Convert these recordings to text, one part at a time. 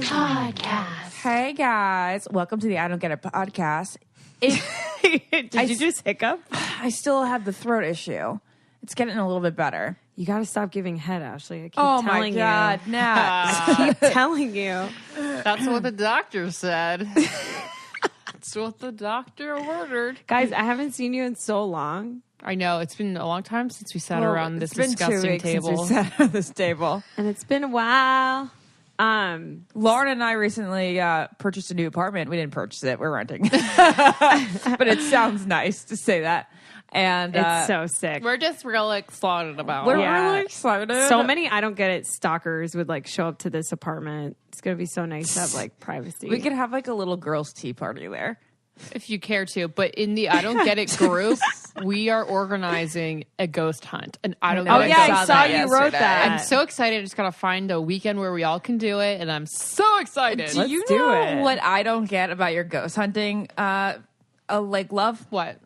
Podcast. Hey guys, welcome to the I Don't Get It podcast. Did you just hiccup? I still have the throat issue. It's getting a little bit better. You got to stop giving head, Ashley. I keep Oh telling my god, you. Nat. I keep telling you. That's what the doctor said. That's what the doctor ordered. Guys, I haven't seen you in so long. I know. It's been a long time since we sat around this it's been 2 disgusting weeks table. Since we sat at this table. And it's been a while. Lauren and I recently purchased a new apartment. We didn't purchase it. We're renting. But it sounds nice to say that. And It's so sick. We're just real excited about we're it. really excited. So many I Don't Get It stalkers would like show up to this apartment. It's going to be so nice to have like privacy. We could have like a little girls' tea party there. If you care to. But in the I Don't Get It group, we are organizing a ghost hunt. And I don't Oh, get it. yeah, I saw saw that you yesterday. wrote that. I'm so excited. I just got to find a weekend where we all can do it. And I'm so excited. Do you do know it. what I don't get about your ghost hunting? Like love. What?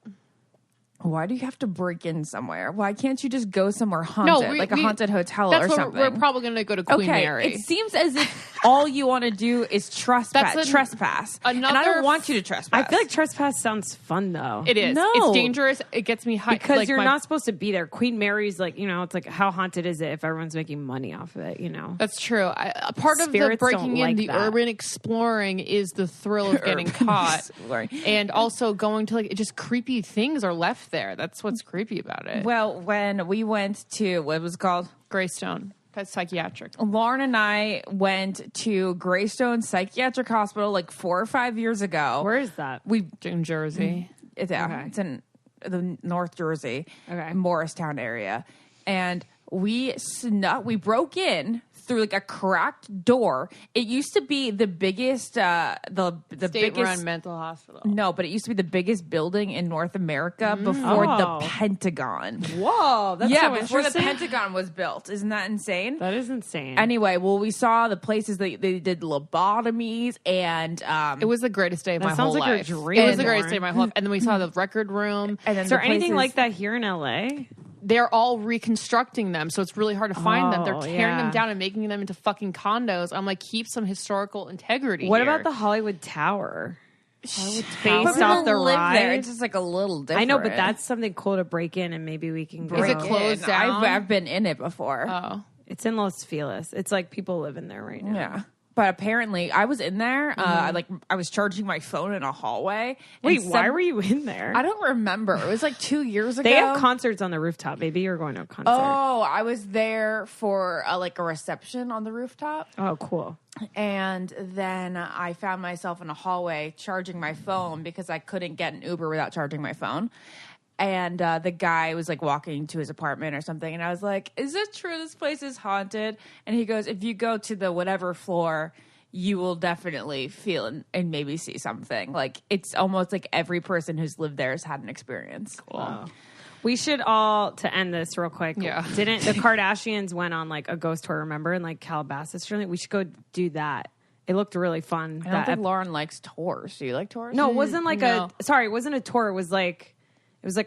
Why do you have to break in somewhere? Why can't you just go somewhere haunted, like a haunted hotel That's or what something? we're probably going to go to Queen okay, Mary. it seems as if all you want to do is trespass. And I don't want you to trespass. I feel like trespass sounds fun though. It is. No. It's dangerous. It gets me high. Because like you're my- not supposed to be there. Queen Mary's like, you know, it's like how haunted is it if everyone's making money off of it, you know? That's true. A part of the Spirits breaking don't in, like the that. urban exploring is the thrill of getting caught. exploring. And also going to like just creepy things are left there. That's what's creepy about it. Well, when we went to what was it called Greystone. That's psychiatric. Lauren and I went to Greystone Psychiatric Hospital like 4 or 5 years ago. Where is that? We In Jersey. It's in the North Jersey, Morristown area, and we broke in through like a cracked door. It used to be the biggest, the State-run biggest mental hospital. No, but it used to be the biggest building in North America before the Pentagon. Whoa, that's Yeah, so before the interesting. Pentagon was built. Isn't that insane? That is insane. Anyway, well, we saw the places that they did lobotomies and It was the greatest day of my sounds whole like your life. dream, It was the greatest Lauren. day of my whole life. And then we saw the record room. and then is there the anything places- like that here in LA? They're all reconstructing them, so it's really hard to find them. They're Oh, tearing them yeah. down and making them into fucking condos. I'm like, keep some historical integrity. What here. about the Hollywood Tower? But Based people off the live ride? there. It's just like a little different. I know, but that's something cool to break in, and maybe we can go. Is it closed in. down? I've been in it before. Oh. It's in Los Feliz. It's like people live in there right now. Yeah. But apparently, I was in there. I was charging my phone in a hallway. Wait, and why were you in there? I don't remember. It was like 2 years ago. They have concerts on the rooftop. Maybe you're going to a concert. Oh, I was there for like a reception on the rooftop. Oh, cool. And then I found myself in a hallway charging my phone because I couldn't get an Uber without charging my phone. And the guy was like walking to his apartment or something. And I was like, is it true this place is haunted? And he goes, if you go to the whatever floor, you will definitely feel and maybe see something. Like it's almost like every person who's lived there has had an experience. Cool. Oh. We should all, to end this real quick, Yeah. didn't the Kardashians went on like a ghost tour, remember, in like Calabasas or something? We should go do that. It looked really fun. I don't think Lauren likes tours. Do you like tours? No, it wasn't like No. it wasn't a tour. It was like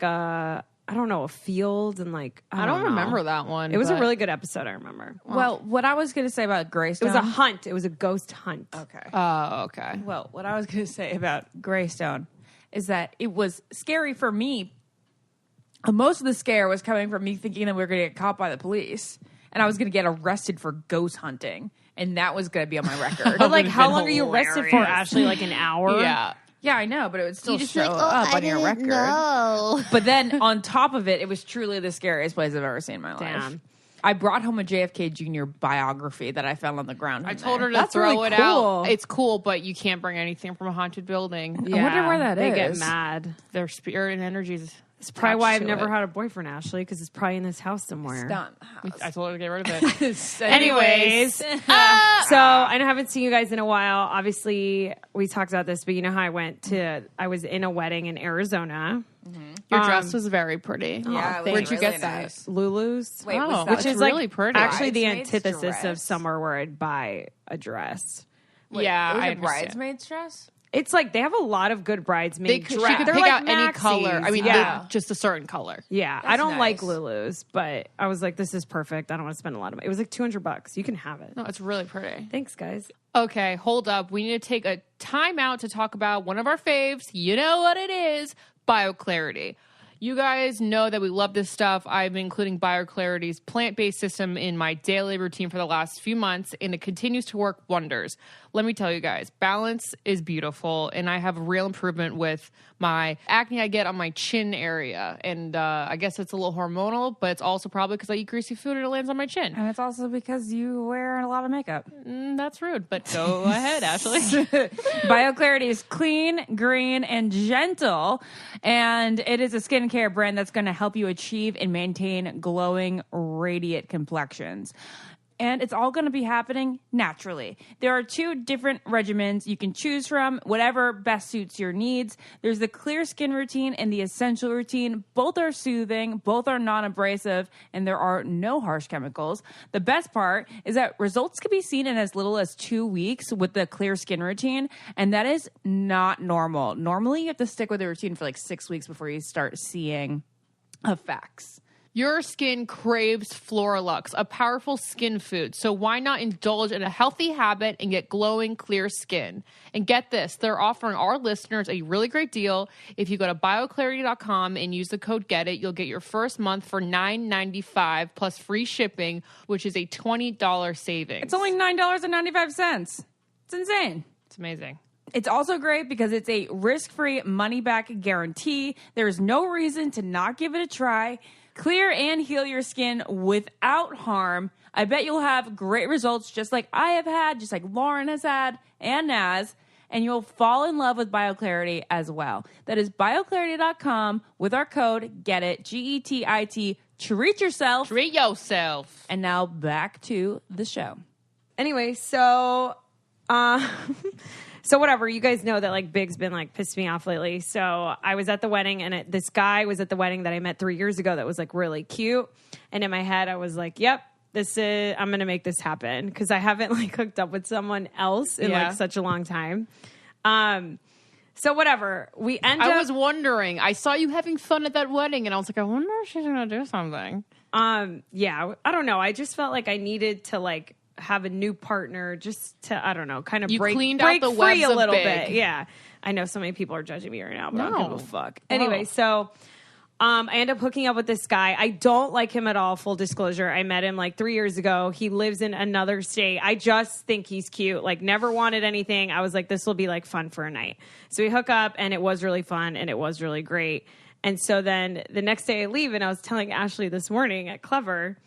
a, I don't know, a field and like, I don't remember that one. It was a but- really good episode, I remember. Well, what I was going to say about It Greystone. was a hunt. It was a ghost hunt. Okay. Oh, okay. Well, what I was going to say about Greystone is that it was scary for me. Most of the scare was coming from me thinking that we were going to get caught by the police and I was going to get arrested for ghost hunting. And that was going to be on my record. But like, how been long are you arrested for, hilarious. Ashley? Like an hour? Yeah. Yeah, I know, but it would still You just show be like, up I on your didn't record. know. But then on top of it, it was truly the scariest place I've ever seen in my life. Damn. I brought home a JFK Jr. biography that I found on the ground. I told her to That's throw really it cool. out. It's cool, but you can't bring anything from a haunted building. Yeah, I wonder where that they get is. mad. Their spirit and energies. It's probably why I've to never it. had a boyfriend, Ashley, because it's probably in this house somewhere. It's not the house. I told her to get rid of it. Anyways, so I haven't seen you guys in a while. Obviously, we talked about this, but you know how I was in a wedding in Arizona. Your dress was very pretty. Yeah, it was Where'd you really get that? nice. Lulu's. Wait, Oh, was that which Which That's is really like pretty. actually the Bridesmaid's antithesis of dress? somewhere where I'd buy a dress. Wait, Yeah, it was I a understand. bridesmaid's dress? It's like they have a lot of good bridesmaid She dresses. could They're pick like out any maxis. color. I mean, yeah. just a certain color. Yeah, I don't like nice. Lulu's, but I was like, this is perfect. I don't want to spend a lot of money. It was like $200. You can have it. No, it's really pretty. Thanks, guys. Okay, hold up. We need to take a time out to talk about one of our faves. You know what it is, BioClarity. You guys know that we love this stuff. I've been including BioClarity's plant-based system in my daily routine for the last few months, and it continues to work wonders. Let me tell you guys, balance is beautiful, and I have real improvement with my acne I get on my chin area. And I guess it's a little hormonal, but it's also probably because I eat greasy food and it lands on my chin. And it's also because you wear a lot of makeup. That's rude, but go ahead, Ashley. BioClarity is clean, green, and gentle. And it is a skincare brand that's going to help you achieve and maintain glowing, radiant complexions. And it's all going to be happening naturally. There are 2 different regimens you can choose from, whatever best suits your needs. There's the clear skin routine and the essential routine. Both are soothing, both are non-abrasive, and there are no harsh chemicals. The best part is that results can be seen in as little as 2 weeks with the clear skin routine, and that is not normal. Normally, you have to stick with the routine for like 6 weeks before you start seeing effects. Your skin craves Floralux, a powerful skin food. So why not indulge in a healthy habit and get glowing, clear skin? And get this, they're offering our listeners a really great deal. If you go to bioclarity.com and use the code GETIT, you'll get your first month for $9.95 plus free shipping, which is a $20 savings. It's only $9.95. It's insane. It's amazing. It's also great because it's a risk-free money-back guarantee. There's no reason to not give it a try. Clear and heal your skin without harm. I bet you'll have great results just like I have had, just like Lauren has had, and Naz. And you'll fall in love with BioClarity as well. That is bioclarity.com with our code GETIT, GETIT. Treat yourself. Treat yourself. And now back to the show. Anyway, so so whatever, you guys know that like Big's been like pissed me off lately. So I was at the wedding and this guy was at the wedding that I met 3 years ago that was like really cute. And in my head, I was like, yep, I'm going to make this happen. Cause I haven't like hooked up with someone else in like such a long time. So whatever, I was wondering, I saw you having fun at that wedding and I was like, I wonder if she's going to do something. Yeah, I don't know. I just felt like I needed to like have a new partner just to, I don't know, kind of You break cleaned out the free webs a of little Big. bit. Yeah. I know so many people are judging me right now, but I don't give a fuck. No. Anyway, so I end up hooking up with this guy. I don't like him at all, full disclosure. I met him like 3 years ago. He lives in another state. I just think he's cute. Like never wanted anything. I was like, this will be like fun for a night. So we hook up and it was really fun and it was really great. And so then the next day I leave and I was telling Ashley this morning at Clever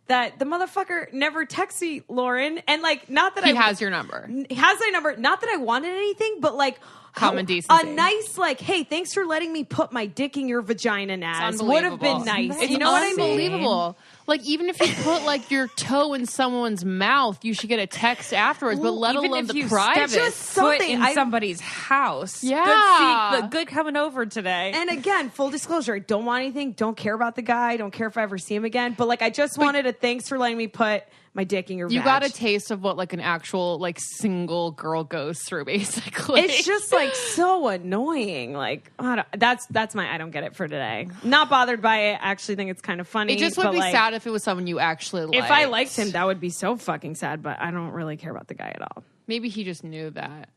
that the motherfucker never texts me, Lauren. And like, not that He has your number. has my number. Not that I wanted anything, but like Common decency. A nice like, hey, thanks for letting me put my dick in your vagina, Naz. It's Would have been unbelievable. nice. It's You know what I mean? unbelievable. Like even if you put like your toe in someone's mouth, you should get a text afterwards. But let Even alone if the you private. step Just foot something. in somebody's house. Yeah. Good coming over today. And again, full disclosure, I don't want anything. Don't care about the guy. Don't care if I ever see him again. But like, I just wanted a thanks for letting me put my dick in your You vag. got a taste of what like an actual like single girl goes through, basically. It's just like so annoying. Like that's my I don't get it for today. Not bothered by it. Actually, think it's kind of funny. It just would but, be like, sad if it was someone you actually liked. If I liked him, that would be so fucking sad. But I don't really care about the guy at all. Maybe he just knew that.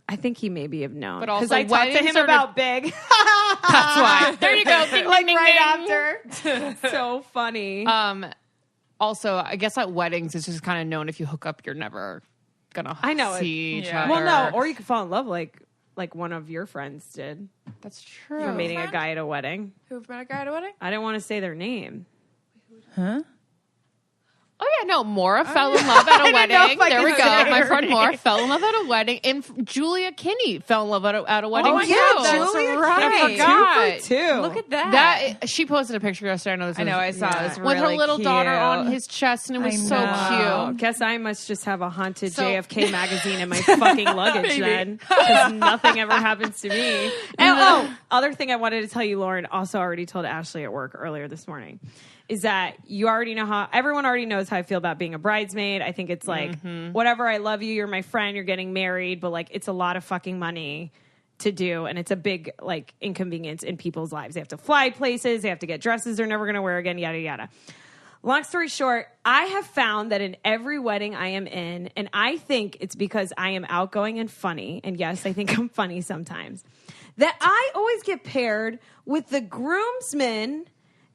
I think he maybe have known. But also, because I talked to weddings him are about Big. That's why. There you go. Ding, like ding, right ding. after. So funny. Also, I guess at weddings, it's just kind of known if you hook up, you're never gonna see each other. Well, no, or you could fall in love like one of your friends did. That's true. For meeting a guy at a wedding. Who met a guy at a wedding? I didn't want to say their name. Oh yeah, no, Maura fell in love at a wedding. There we go. My friend Maura fell in love at a wedding, and Julia Kinney fell in love at a wedding Oh too. yeah, Julia right. Kinney. I forgot. 2 for 2. Look at that. That she posted a picture yesterday. I know I saw it. It's with her really little daughter cute. on his chest, and it was so know. cute. Guess I must just have a haunted So- JFK magazine in my fucking luggage then, because nothing ever happens to me. And other thing I wanted to tell you, Lauren, also already told Ashley at work earlier this morning, is that everyone already knows how I feel about being a bridesmaid. I think it's like, whatever, I love you, you're my friend, you're getting married, but like it's a lot of fucking money to do, and it's a big like inconvenience in people's lives. They have to fly places, they have to get dresses they're never going to wear again, yada yada. Long story short, I have found that in every wedding I am in, and I think it's because I am outgoing and funny, and yes, I think I'm funny sometimes, that I always get paired with the groomsman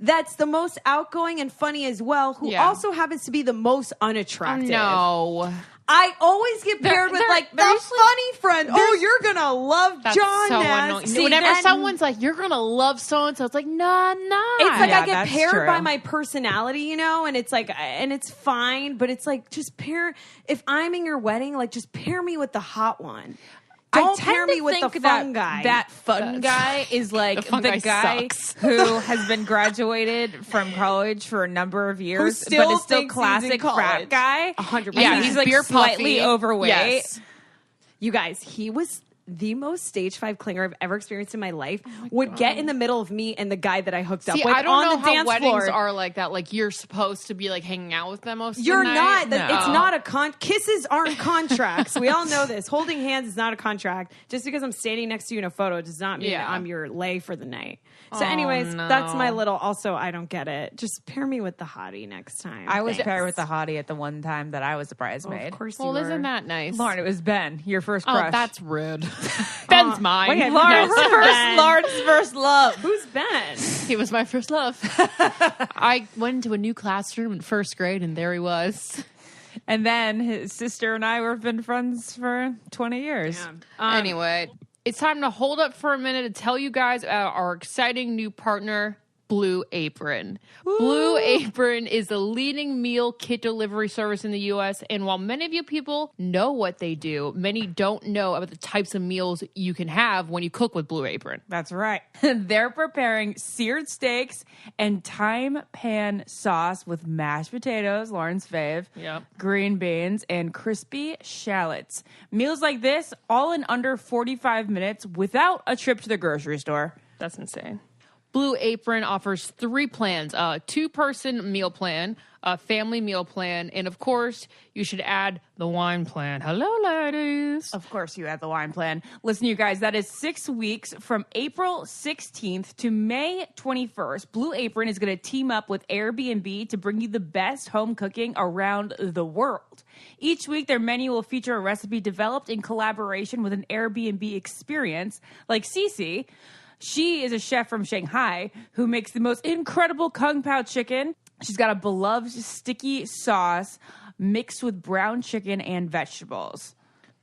that's the most outgoing and funny as well, who also happens to be the most unattractive. No. I always get paired with like the funny friend. Oh, you're gonna love John. So annoying. Whenever someone's like, "You're gonna love so and so," it's like, nah. It's like I get paired by my personality, you know, and it's like, and it's fine, but it's like just pair. If I'm in your wedding, like just pair me with the hot one. Don't pair me with the fun guy. That fun guy is like the guy who has been graduated from college for a number of years, but is still classic frat guy. 100%. Yeah, he's like slightly overweight. Yes. You guys, he was the most stage 5 clinger I've ever experienced in my life. Would get in the middle of me and the guy that I hooked up with I don't on know the how dance weddings floor. are like that. Like you're supposed to be like hanging out with them most of the You're night. not. It's not a kisses aren't contracts. We all know this. Holding hands is not a contract. Just because I'm standing next to you in a photo does not mean that I'm your lay for the night. So anyways, that's my little, also, I don't get it. Just pair me with the hottie next time. I was paired with the hottie at the one time that I was a bridesmaid. Of course Well, isn't that nice? Lauren, it was Ben, your first Oh, crush. that's rude. Ben's mine. wait, Lauren's first love. Who's Ben? He was my first love. I went into a new classroom in first grade, and there he was. And then his sister and I have been friends for 20 years. Yeah. Anyway, it's time to hold up for a minute to tell you guys about our exciting new partner, Blue Apron. Woo! Blue Apron is the leading meal kit delivery service in the U.S. And while many of you people know what they do, many don't know about the types of meals you can have when you cook with Blue Apron. That's right. They're preparing seared steaks and thyme pan sauce with mashed potatoes, Lauren's fave, green beans, and crispy shallots. Meals like this, all in under 45 minutes without a trip to the grocery store. That's insane. Blue Apron offers 3 plans, a 2-person meal plan, a family meal plan, and of course, you should add the wine plan. Hello, ladies. Of course you add the wine plan. Listen, you guys, that is 6 weeks from April 16th to May 21st. Blue Apron is going to team up with Airbnb to bring you the best home cooking around the world. Each week, their menu will feature a recipe developed in collaboration with an Airbnb experience like Cece. She is a chef from Shanghai who makes the most incredible Kung Pao chicken. She's got a beloved sticky sauce mixed with brown chicken and vegetables.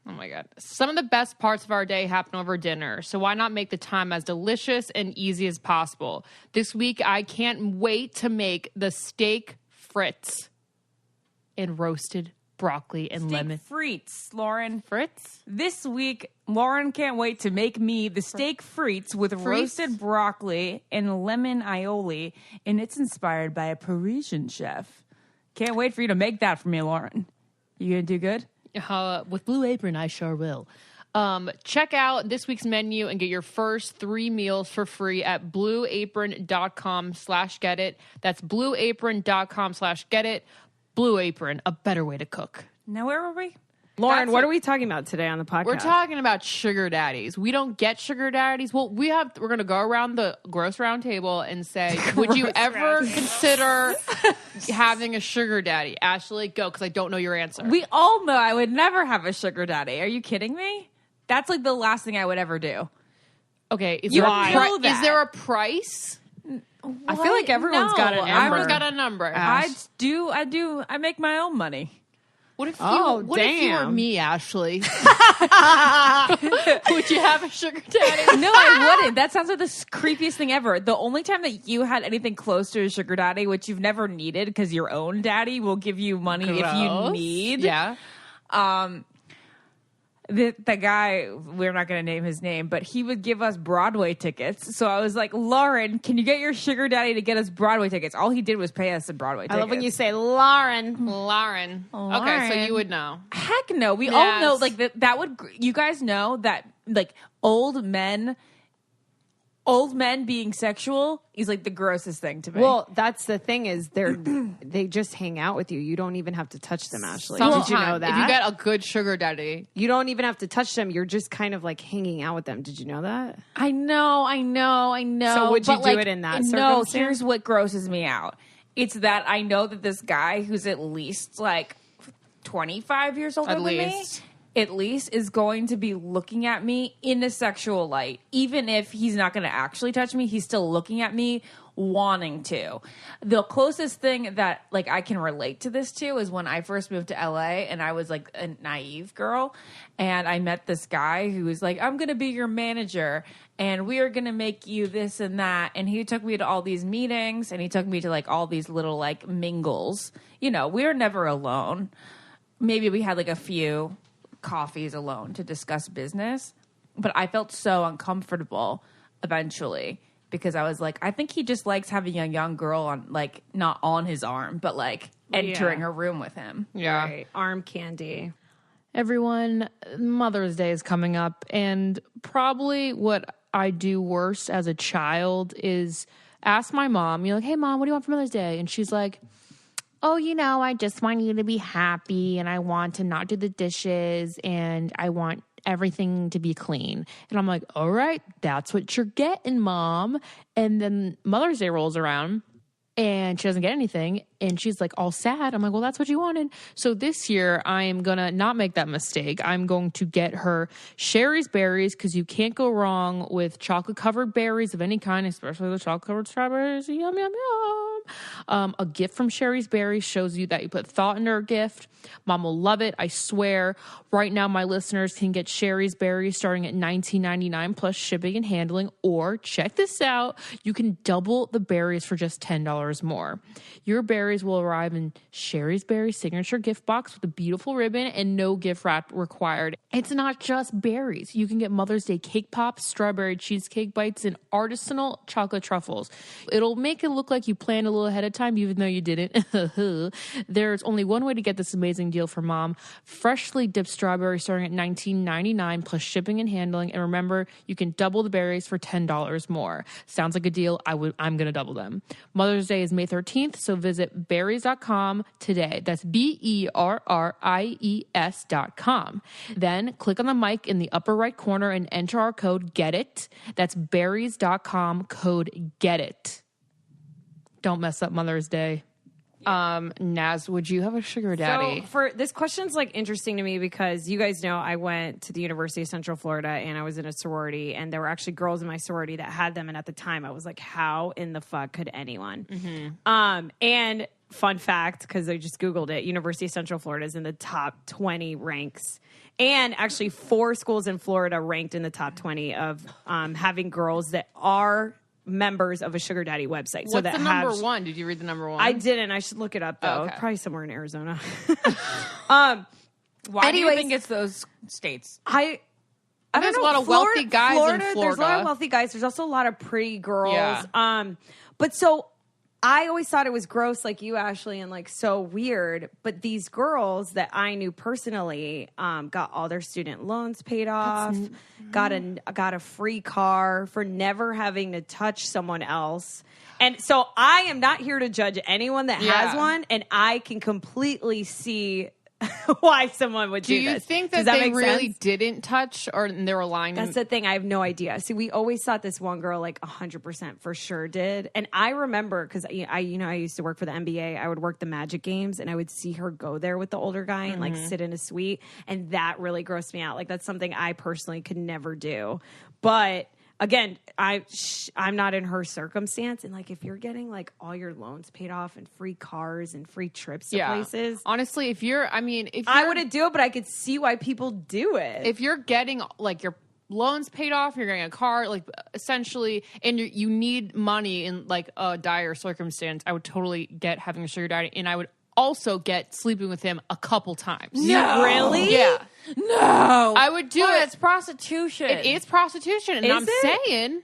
Oh my God. Some of the best parts of our day happen over dinner, so why not make the time as delicious and easy as possible? This week, I can't wait to make the steak frites and roasted broccoli and lemon. Frites, Lauren. Frites? This week, Lauren can't wait to make me the steak frites with roasted broccoli and lemon aioli, and it's inspired by a Parisian chef. Can't wait for you to make that for me, Lauren. You gonna do good? With Blue Apron, I sure will. Check out this week's menu and get your first 3 meals for free at blueapron.com/getit. That's blueapron.com/getit. Blue Apron, a better way to cook. Now, where were we? Lauren, what are we talking about today on the podcast? We're talking about sugar daddies. We don't get sugar daddies. Well, we're going to go around the gross round table and say, would you ever consider having a sugar daddy? Ashley, go, because I don't know your answer. We all know I would never have a sugar daddy. Are you kidding me? That's like the last thing I would ever do. Okay, is You there, know that. is there a price? I feel like everyone's got an number. Everyone's got a number. I make my own money. What if you were me, Ashley? Would you have a sugar daddy? No, I wouldn't. That sounds like the creepiest thing ever. The only time that you had anything close to a sugar daddy, which you've never needed because your own daddy will give you money if you need. Yeah. The guy, we're not going to name his name, but he would give us Broadway tickets. So I was like, Lauren, can you get your sugar daddy to get us Broadway tickets? All he did was pay us in Broadway tickets. I love when you say Lauren. Lauren. Okay, so you would know. Heck no. We all know, like, that would, you guys know that, like, old men old men being sexual is like the grossest thing to me. Well, that's the thing is they just hang out with you. You don't even have to touch them, Ashley. Did you know Sometimes, that? if you get a good sugar daddy, You don't even have to touch them. You're just kind of like hanging out with them. Did you know that? I know. So would you but, do it in that No, circumstance? here's what grosses me out. It's that I know that this guy who's at least like 25 years older than me, at least is going to be looking at me in a sexual light. Even if he's not going to actually touch me, he's still looking at me wanting to. The closest thing that like I can relate to this to is when I first moved to LA and I was like a naive girl and I met this guy who was like, I'm going to be your manager and we are going to make you this and that. And he took me to all these meetings and he took me to like all these little like mingles. You know, we were never alone. Maybe we had like a few coffees alone to discuss business, but I felt so uncomfortable eventually because I was like, I think he just likes having a young girl on, like, not on his arm, but like entering a room with him. yeah. Right. Arm candy. Everyone, Mother's Day is coming up, and probably what I do worst as a child is ask my mom, you're like, hey mom, what do you want for Mother's Day? And she's like, oh, you know, I just want you to be happy and I want to not do the dishes and I want everything to be clean. And I'm like, all right, that's what you're getting, mom. And then Mother's Day rolls around and she doesn't get anything. And she's like all sad. I'm like, well, that's what you wanted. So this year I am going to not make that mistake. I'm going to get her Sherry's berries because you can't go wrong with chocolate covered berries of any kind, especially the chocolate covered strawberries. Yum, yum, yum. A gift from Sherry's Berries shows you that you put thought into her gift. Mom will love it, I swear. Right now, my listeners can get Sherry's Berries starting at $19.99 plus shipping and handling. Or check this out, you can double the berries for just $10 more. Your berries will arrive in Sherry's Berries signature gift box with a beautiful ribbon and no gift wrap required. It's not just berries. You can get Mother's Day cake pops, strawberry cheesecake bites, and artisanal chocolate truffles. It'll make it look like you planned a little ahead of time, even though you didn't. There's only one way to get this amazing deal for mom. Freshly dipped strawberries starting at $19.99 plus shipping and handling. And remember, you can double the berries for $10 more. Sounds like a deal. I'm going to double them. Mother's Day is May 13th, so visit berries.com today. That's BERRIES.com. Then click on the mic in the upper right corner and enter our code GETIT. That's berries.com, code GETIT. Don't mess up Mother's Day. Naz, would you have a sugar daddy? So for this question's like interesting to me because you guys know I went to the University of Central Florida and I was in a sorority and there were actually girls in my sorority that had them, and at the time I was like, how in the fuck could anyone? And fun fact, because I just Googled it, University of Central Florida is in the top 20 ranks. And actually 4 schools in Florida ranked in the top 20 of having girls that are members of a sugar daddy website. What's the number one? Did you read the number one? I didn't. I should look it up though. Oh, okay. Probably somewhere in Arizona. Why do you Anyways, think it's those states? I There's don't know. a lot of wealthy guys in There's a lot Florida. of wealthy guys. There's also a lot of pretty girls. Yeah. But so I always thought it was gross, like you, Ashley, and like so weird. But these girls that I knew personally got all their student loans paid off, got a free car for never having to touch someone else. And so I am not here to judge anyone that has one, and I can completely see why someone would do you this. think Does that they make really sense? didn't touch, or they were lying? That's the thing. I have no idea. See, we always thought this one girl like 100% for sure did. And I remember because I used to work for the NBA. I would work the Magic games and I would see her go there with the older guy and like sit in a suite. And that really grossed me out. Like that's something I personally could never do. But again, I'm not in her circumstance. And like, if you're getting like all your loans paid off and free cars and free trips to places, honestly, I wouldn't do it, but I could see why people do it. If you're getting like your loans paid off, you're getting a car, like essentially, and you need money in like a dire circumstance, I would totally get having a sugar daddy, and I would also get sleeping with him a couple times. No, really? Yeah. No, I would do it. It's prostitution. It is prostitution, and I'm saying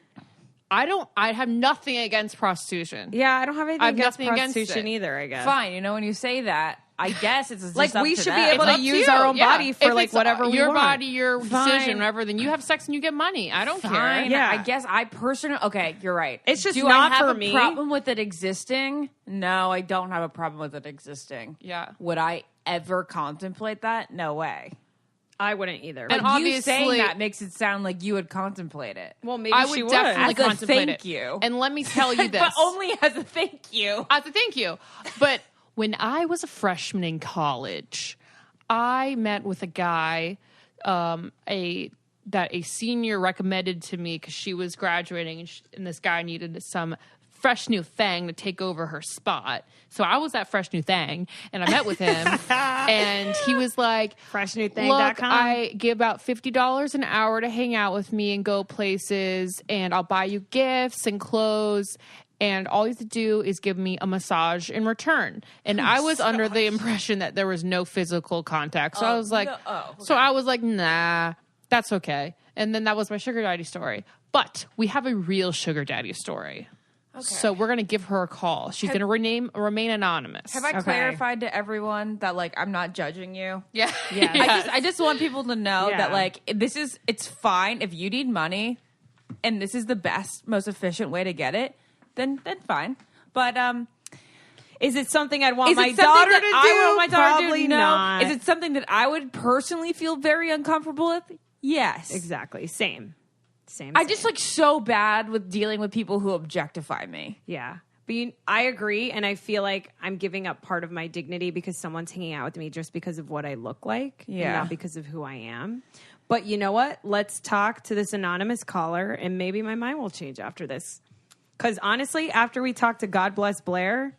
I have nothing against prostitution. Yeah, I don't have anything I have against nothing against prostitution it. either, I guess. Fine, when you say that, I guess it's just Like, up we to should be them. able It's to up use you. our own Yeah. body for If like it's whatever we your want. body, your Fine. decision, whatever. Then you have sex and you get money. I don't care. Fine. Yeah. I guess I personally. Okay, you're right. It's just Do not I have for a me. problem with it existing? No, I don't have a problem with it existing. Yeah. Would I ever contemplate that? No way. I wouldn't either. But And you saying obviously- that makes it sound like you would contemplate it. well, maybe I she would would. definitely As a contemplate thank it. you. And let me tell you this. But only as a thank you. As a thank you. But when I was a freshman in college, I met with a guy, that a senior recommended to me because she was graduating, and this guy needed some fresh new thing to take over her spot. So I was that fresh new thing, and I met with him, and he was like, Freshnewthing.com. look, I give about $50 an hour to hang out with me and go places, and I'll buy you gifts and clothes, and all you have to do is give me a massage in return. And I was under the impression that there was no physical contact. So I was like, so I was like, nah, that's okay. And then that was my sugar daddy story. But we have a real sugar daddy story. So we're going to give her a call. She's going to remain anonymous. Have I clarified to everyone that like I'm not judging you? Yeah. Yeah. I just want people to know Yeah. that like it's fine if you need money and this is the best, most efficient way to get it, then fine. But Is it something I'd want is my it something daughter that to do? I want my daughter Probably to do? No. not. Is it something that I would personally feel very uncomfortable with? Yes. Exactly. Same. I just like so bad with dealing with people who objectify me. Yeah. But I agree, and I feel like I'm giving up part of my dignity because someone's hanging out with me just because of what I look like, and Yeah. not because of who I am. But you know what? Let's talk to this anonymous caller, and maybe my mind will change after this. Because honestly, after we talked to God Bless Blair,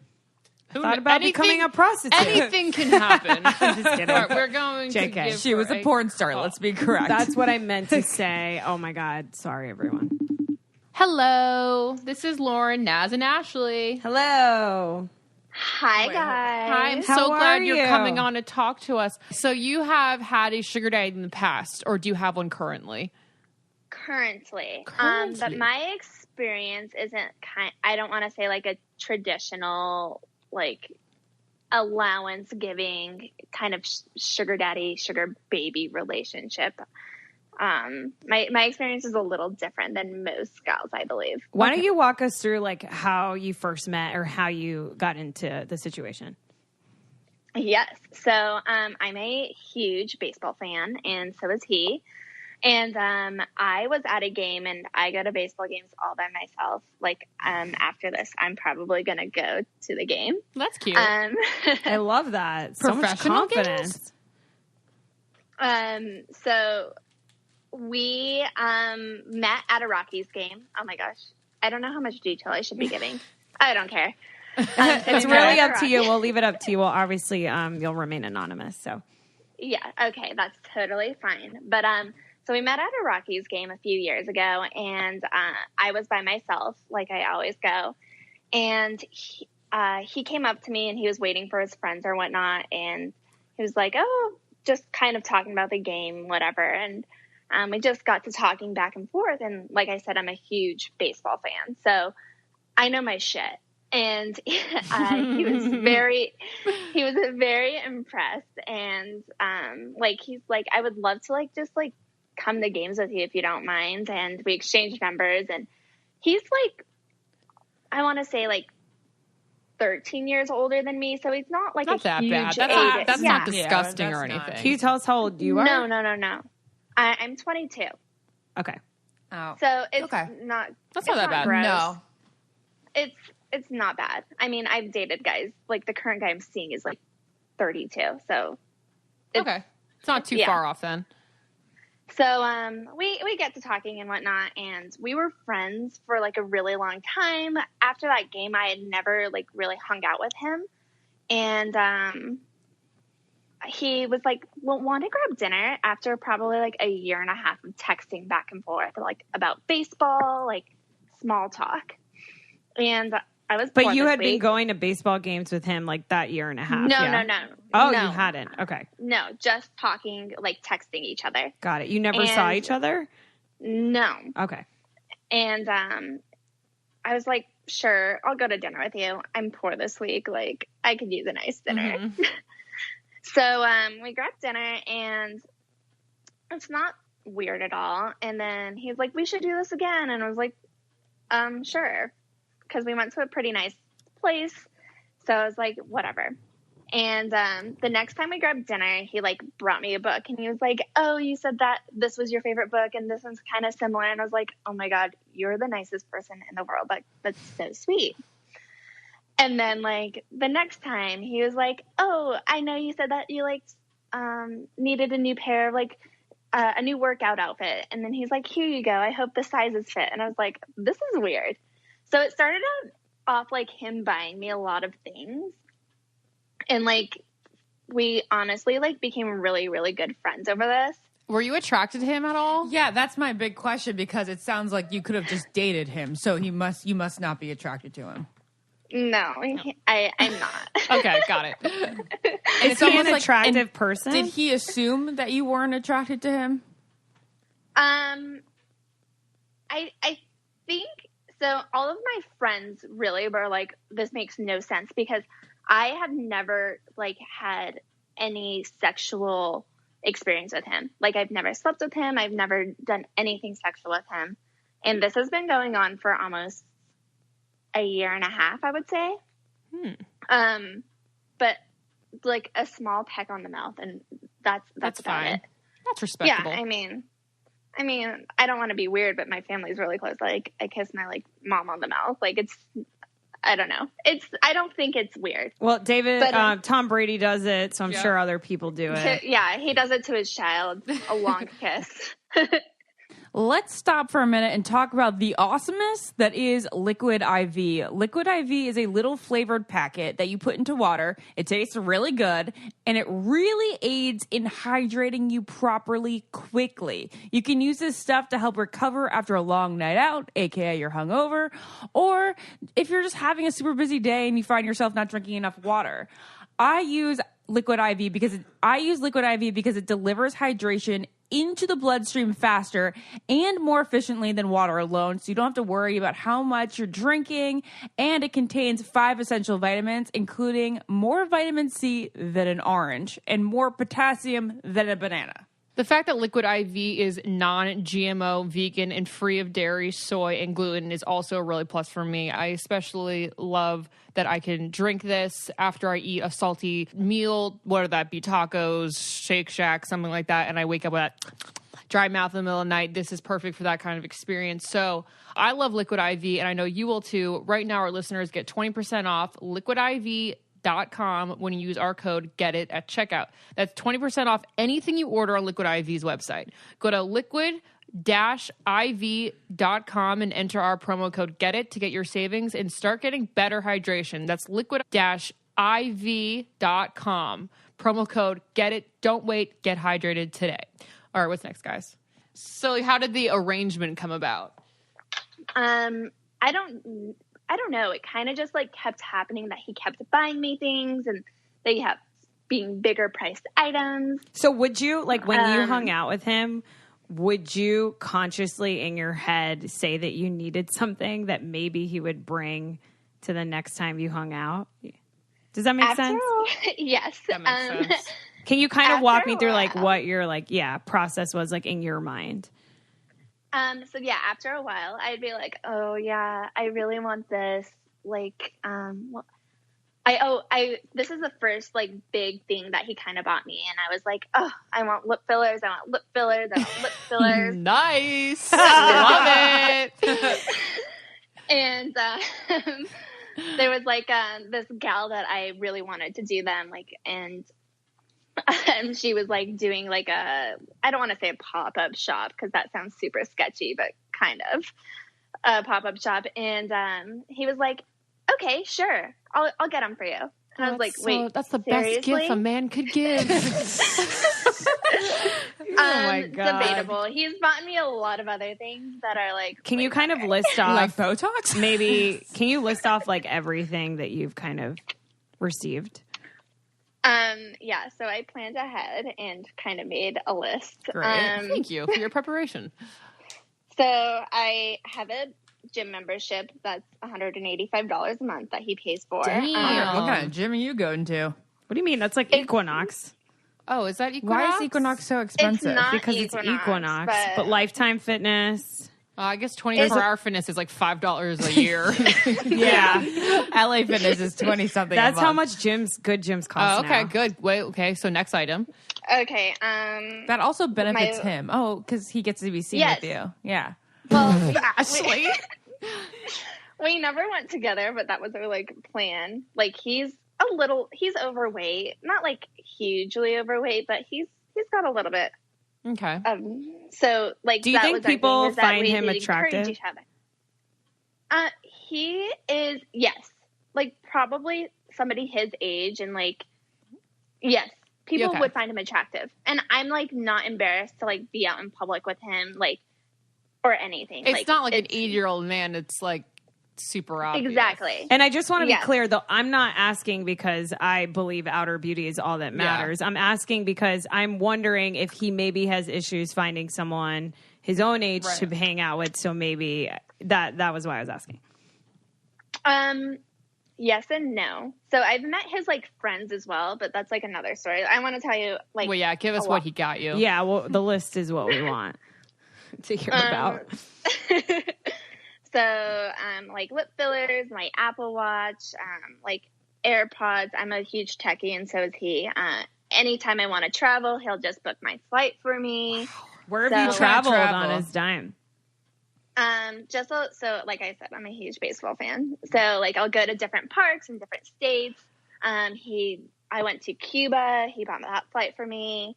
I thought about becoming a prostitute. Anything can happen. I'm just kidding. All right, we're going to JK. give She her was a porn star, let's be correct. That's what I meant to say. Oh my God. Sorry, everyone. Hello, this is Lauren, Naz, and Ashley. Hello. Hi, guys. Hi, I'm How so glad are you're you? coming on to talk to us. So you have had a sugar daddy in the past, or do you have one currently? Currently. Currently. But my experience isn't I don't want to say like a traditional, like, allowance giving kind of sugar daddy, sugar baby relationship. My experience is a little different than most gals, I believe. Why don't you walk us through like how you first met or how you got into the situation? Yes. So I'm a huge baseball fan, and so is he. And I was at a game, and I go to baseball games all by myself. Like, after this, I'm probably going to go to the game. That's cute. I love that. So much Professional confidence. games? So we met at a Rockies game. Oh my gosh. I don't know how much detail I should be giving. I don't care. It's we met really at up a to you. Rockies. We'll leave it up to you. Well, obviously, you'll remain anonymous. So Yeah, okay, that's totally fine. But so we met at a Rockies game a few years ago, and I was by myself, like I always go. And he came up to me, and he was waiting for his friends or whatnot, and he was like, "Oh, just kind of talking about the game, whatever." And we just got to talking back and forth. And like I said, I'm a huge baseball fan, so I know my shit. And he was very impressed. And like he's like, "I would love to like just like come to games with you if you don't mind." And we exchanged numbers. And he's like, I want to say like 13 years older than me, so he's not like Not a that huge bad. age. That's Yeah. not disgusting or that's not. anything. can you tell us how old you are? No. I'm 22. Okay. Oh. So it's Okay. not. That's it's not that bad. gross. No. It's not bad. I mean, I've dated guys. Like the current guy I'm seeing is like 32. So Okay. It's not too yeah. far off then. So we get to talking and whatnot, and we were friends for like a really long time. After that game, I had never like really hung out with him, and he was like, "Well, want to grab dinner?" After probably like a year and a half of texting back and forth, like about baseball, like small talk, and I was. But bored you this had been week. going to baseball games with him like that year and a half. No, yeah? no. Oh, no. you hadn't. Okay. No, just talking, like texting each other. Got it. You never saw And- each other? No. Okay. And I was like, sure, I'll go to dinner with you. I'm poor this week. Like, I could use a nice dinner. So we grabbed dinner, and it's not weird at all. And then he's like, we should do this again. And I was like, sure. Because we went to a pretty nice place. So I was like, whatever. And the next time we grabbed dinner, he like brought me a book, and he was like, oh, you said that this was your favorite book and this one's kind of similar. And I was like, oh my God, you're the nicest person in the world. Like, that's so sweet. And then like the next time he was like, oh, I know you said that you like needed a new pair of like a new workout outfit. And then he's like, here you go. I hope the sizes fit. And I was like, this is weird. So it started off like him buying me a lot of things. And like, we honestly like became really, really good friends over this. Were you attracted to him at all? Yeah, that's my big question, because it sounds like you could have just dated him. So you must not be attracted to him. No, I'm not. Okay, got it. Is he an attractive person? Did he assume that you weren't attracted to him? I think so. All of my friends really were like, this makes no sense, because I have never like had any sexual experience with him. Like, I've never slept with him. I've never done anything sexual with him. And this has been going on for almost a year and a half, I would say. But like a small peck on the mouth, and that's about fine. it. That's respectable. Yeah, I mean, I don't want to be weird, but my family's really close. Like, I kiss my like mom on the mouth. Like, I don't know. I don't think it's weird. Well, David, but, Tom Brady does it, so I'm sure other people do it. Yeah, he does it to his child. A long kiss. Let's stop for a minute and talk about the awesomeness that is Liquid IV. Liquid IV is a little flavored packet that you put into water. It tastes really good, and it really aids in hydrating you properly quickly. You can use this stuff to help recover after a long night out, aka you're hungover, or if you're just having a super busy day and you find yourself not drinking enough water. I use Liquid IV because it delivers hydration into the bloodstream faster and more efficiently than water alone, so you don't have to worry about how much you're drinking. And it contains 5 essential vitamins, including more vitamin C than an orange and more potassium than a banana. The fact that Liquid IV is non-GMO, vegan, and free of dairy, soy, and gluten is also a really plus for me. I especially love that I can drink this after I eat a salty meal, whether that be tacos, Shake Shack, something like that, and I wake up with that dry mouth in the middle of the night. This is perfect for that kind of experience. So I love Liquid IV, and I know you will too. Right now, our listeners get 20% off liquidiv.com when you use our code GETIT at checkout. That's 20% off anything you order on Liquid IV's website. Go to liquid-iv.com and enter our promo code GETIT to get your savings and start getting better hydration. That's liquid-iv.com. Promo code GETIT. Don't wait. Get hydrated today. All right, what's next, guys? So how did the arrangement come about? I don't know. It kind of just like kept happening that he kept buying me things, and they kept being bigger priced items. So would you, like, when you hung out with him, would you consciously in your head say that you needed something that maybe he would bring to the next time you hung out? Does that make sense? Yes. That makes sense. Can you kind of walk me through like what your process was like in your mind? So yeah, after a while, I'd be like, oh yeah, I really want this. Like, this is the first like big thing that he kind of bought me, and I was like, oh, I want lip fillers. I want lip fillers. I want lip fillers. Nice, love it. And there was like this gal that I really wanted to do them, like, and she was like doing like I don't want to say a pop-up shop because that sounds super sketchy, but kind of a pop-up shop. And he was like, okay, sure, I'll get them for you. And I was like, wait, that's the seriously? best gift a man could give. Oh my God. Debatable. He's bought me a lot of other things that are like. Can you kind of list off like Botox? Maybe can you list off like everything that you've kind of received? Yeah, so I planned ahead and kind of made a list. Great. Thank you for your preparation. So I have a gym membership that's $185 a month that he pays for. Damn. What kind of gym are you going to? What do you mean? That's like Equinox. Oh, is that Equinox? Why is Equinox so expensive? It's not Because it's Equinox. But Lifetime Fitness. I guess 24-hour fitness is like $5 a year. Yeah. LA Fitness is 20 something. That's how much good gyms cost. Oh, okay, now. good. Wait, okay. So next item. Okay. That also benefits him. Oh, because he gets to be seen with you. Yeah. Well, Ashley. we never went together, but that was our like plan. Like he's overweight, not like hugely overweight, but he's got a little bit. Okay. So like, do you that think was our people thing, is that find we him did attractive? encourage each other. He is, yes, like probably somebody his age, and like, yes, people would find him attractive, and I'm like not embarrassed to like be out in public with him, like, or anything. It's not like an 80-year-old man. It's like super obvious. Exactly. And I just want to be clear, though, I'm not asking because I believe outer beauty is all that matters. I'm asking because I'm wondering if he maybe has issues finding someone his own age to hang out with. So maybe that was why I was asking. Yes and no. So I've met his like friends as well, but that's like another story. I want to tell you like. Well, yeah, give us what he got you. Yeah, well, the list is what we want to hear about. So, like lip fillers, my Apple Watch, like AirPods. I'm a huge techie, and so is he. Anytime I want to travel, he'll just book my flight for me. Where have you traveled on his dime? So like I said, I'm a huge baseball fan. So like I'll go to different parks in different states. I went to Cuba. He bought that flight for me.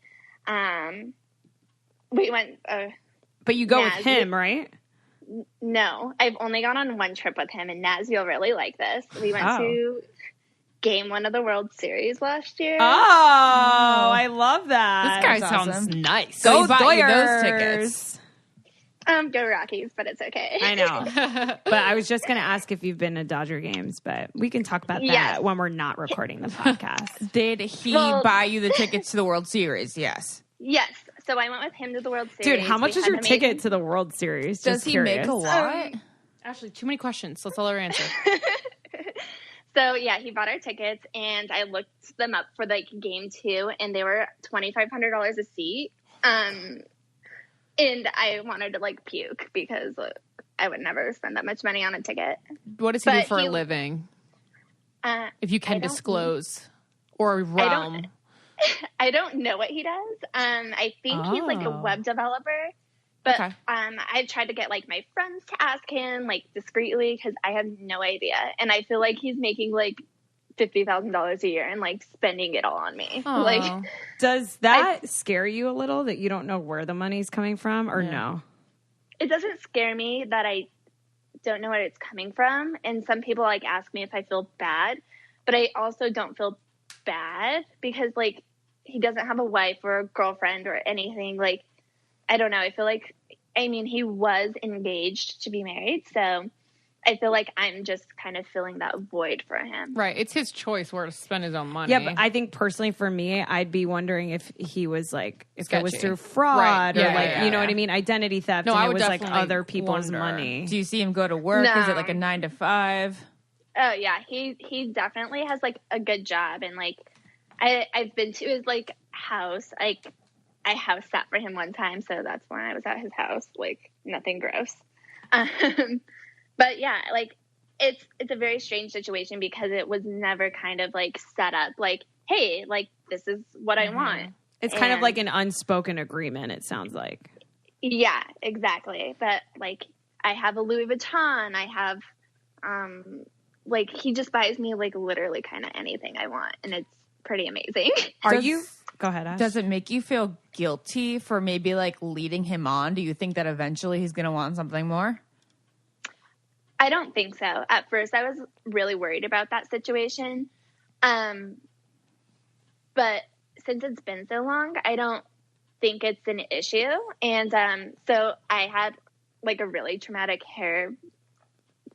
We went. But you go with him, right? No, I've only gone on one trip with him, and Naz, you'll really like this. We went to Game 1 of the World Series last year. Oh, I love that. This guy sounds nice. Go Doyers. buy you those tickets. Go Rockies, but it's okay. I know. But I was just going to ask if you've been to Dodger games, but we can talk about that when we're not recording the podcast. Did he buy you the tickets to the World Series? Yes. Yes. So I went with him to the World Series. Dude, how much is your ticket to the World Series? Does he make a lot? Ashley, too many questions. Let's let her answer. So yeah, he bought our tickets, and I looked them up for like game 2, and they were $2,500 a seat. And I wanted to like puke because I would never spend that much money on a ticket. What does he do for a living? If you can disclose, or realm. I don't know what he does. I think he's like a web developer, but I've tried to get like my friends to ask him like discreetly because I have no idea, and I feel like he's making like $50,000 a year and like spending it all on me. Aww. Like, does that scare you a little that you don't know where the money's coming from, or no? It doesn't scare me that I don't know where it's coming from, and some people like ask me if I feel bad, but I also don't feel bad because like he doesn't have a wife or a girlfriend or anything. Like, I don't know. I feel like, I mean, he was engaged to be married, so I feel like I'm just kind of filling that void for him. Right. It's his choice where to spend his own money. Yeah, but I think personally for me, I'd be wondering if he was like, if Sketchy. it was through fraud Right. or Yeah, like, yeah, you know yeah. what I mean? Identity theft. No, and I it would was like definitely other people's wonder. money. Do you see him go to work? No. Is it like a 9 to 5? Oh yeah, he definitely has like a good job, and like I've been to his like house. Like I house sat for him one time, so that's when I was at his house. Like nothing gross, but yeah, like it's a very strange situation because it was never kind of like set up. Like, hey, like this is what I want. It's kind of like an unspoken agreement, it sounds like. Yeah, exactly. But like I have a Louis Vuitton. I have like he just buys me like literally kind of anything I want, and it's pretty amazing. Go ahead, Ash. Does it make you feel guilty for maybe like leading him on? Do you think that eventually he's going to want something more? I don't think so. At first, I was really worried about that situation. But since it's been so long, I don't think it's an issue. And so I had like a really traumatic hair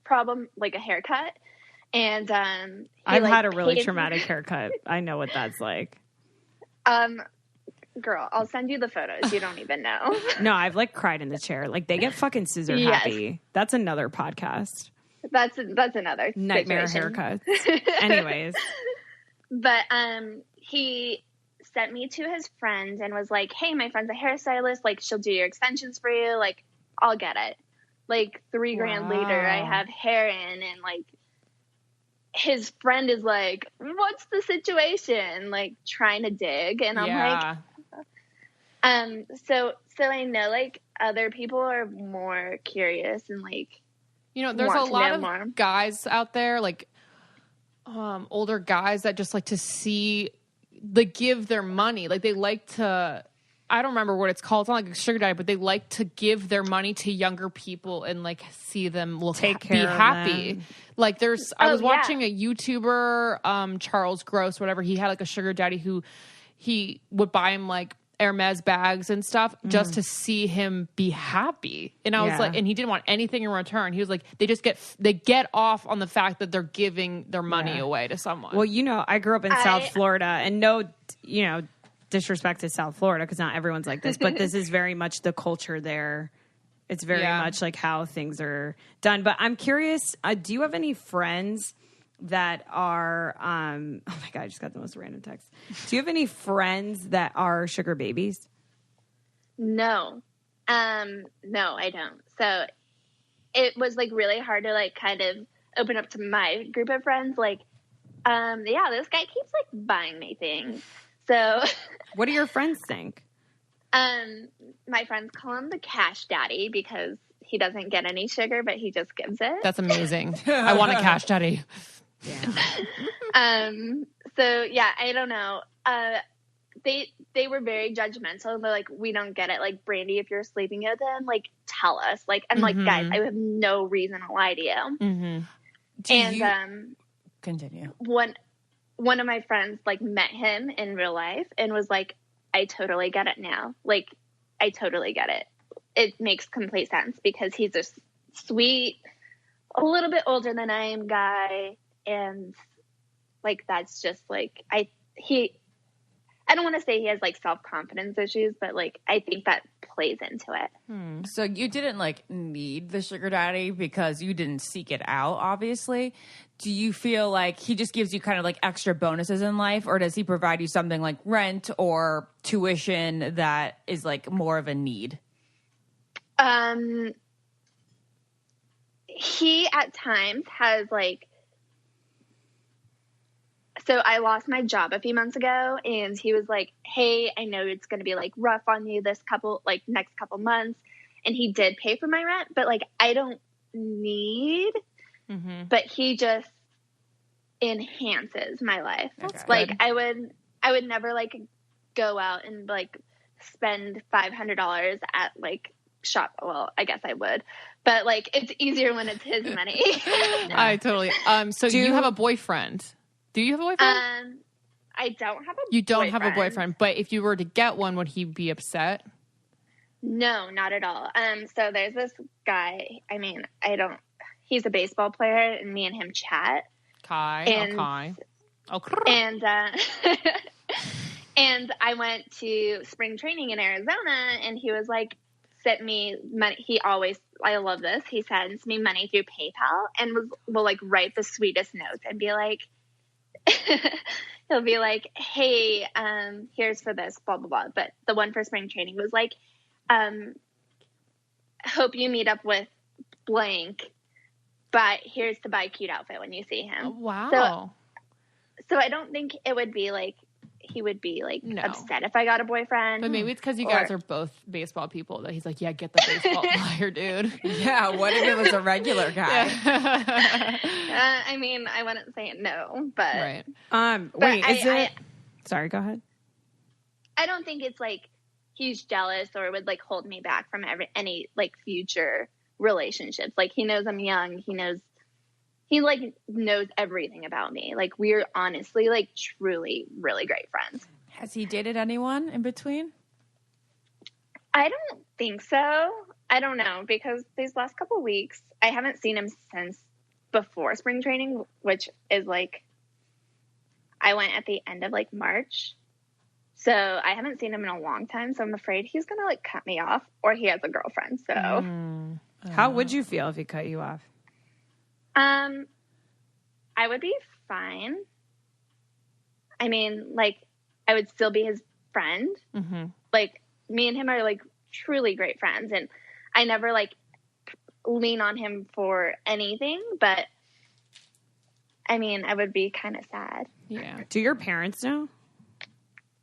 problem, like a haircut. And I've had a really traumatic haircut. I know what that's like. Girl, I'll send you the photos. You don't even know. No, I've like cried in the chair. Like they get fucking scissor happy. That's another podcast. That's another Nightmare situation. haircuts. Anyways. But he sent me to his friend and was like, hey, my friend's a hairstylist. Like, she'll do your extensions for you. Like, I'll get it. Like, $3,000 later, I have hair in, and like, his friend is like, what's the situation? Like, trying to dig. And I'm like, so I know, like, other people are more curious and like, there's a lot of guys out there, like, older guys that just like to see, like, give their money. Like, they like to, I don't remember what it's called. It's not like a sugar daddy, but they like to give their money to younger people and like see them Take care be of happy. them. Like, I was watching a YouTuber, Charles Gross, whatever. He had like a sugar daddy who he would buy him like Hermes bags and stuff just to see him be happy. And I was like, and he didn't want anything in return. He was like, they get off on the fact that they're giving their money away to someone. Well, I grew up in South Florida, and no, disrespect to South Florida, because not everyone's like this, but this is very much the culture there. It's very much like how things are done. But I'm curious, do you have any friends that are, oh my God, I just got the most random text. Do you have any friends that are sugar babies? No. No, I don't. So it was like really hard to like kind of open up to my group of friends. Like, this guy keeps like buying me things. So what do your friends think? My friends call him the cash daddy because he doesn't get any sugar, but he just gives it. That's amazing. I want a cash daddy. Yeah. So yeah, I don't know. They were very judgmental. They're like, we don't get it. Like, Brandy, if you're sleeping with him, like, tell us. Like, I'm like, guys, I have no reason to lie to you. And continue. One of my friends like met him in real life and was like, I totally get it now. Like, I totally get it. It makes complete sense because he's a sweet, a little bit older than I am guy. And like, that's just like, I don't want to say he has like self-confidence issues, but like, I think that plays into it. So you didn't like need the sugar daddy because you didn't seek it out, obviously. Do you feel like he just gives you kind of like extra bonuses in life, or does he provide you something like rent or tuition that is like more of a need? He at times has like, so I lost my job a few months ago, and he was like, hey, I know it's going to be like rough on you next couple months. And he did pay for my rent, but like, I don't need, but he just enhances my life. Okay. Like, I would never like go out and like spend $500 at like shop. Well, I guess I would, but like, it's easier when it's his money. I totally, so do you have a boyfriend? Do you have a boyfriend? I don't have a You don't have a boyfriend, but if you were to get one, would he be upset? No, not at all. So there's this guy, I mean, he's a baseball player, and me and him chat. And I went to spring training in Arizona, and he was like, sent me money. I love this. He sends me money through PayPal and will like write the sweetest notes and be like, he'll be like, hey, here's for this, blah, blah, blah. But the one for spring training was like, hope you meet up with blank, but here's to buy a cute outfit when you see him. Oh, wow. So I don't think it would be like, he would be like upset if I got a boyfriend. But maybe it's because you guys are both baseball people that he's like, yeah, get the baseball player, dude. Yeah, what if it was a regular guy? I mean, I wouldn't say no, but right. But Sorry, go ahead. I don't think it's like he's jealous or would like hold me back from any like future relationships. Like, he knows I'm young. He like knows everything about me. Like, we're honestly like truly really great friends. Has he dated anyone in between? I don't think so. I don't know, because these last couple weeks, I haven't seen him since before spring training, which is like, I went at the end of like March. So I haven't seen him in a long time. So I'm afraid he's going to like cut me off, or he has a girlfriend. So how would you feel if he cut you off? I would be fine. I mean, like, I would still be his friend. Mm-hmm. Like, me and him are, like, truly great friends. And I never, like, lean on him for anything. But, I mean, I would be kind of sad. Yeah. Do your parents know?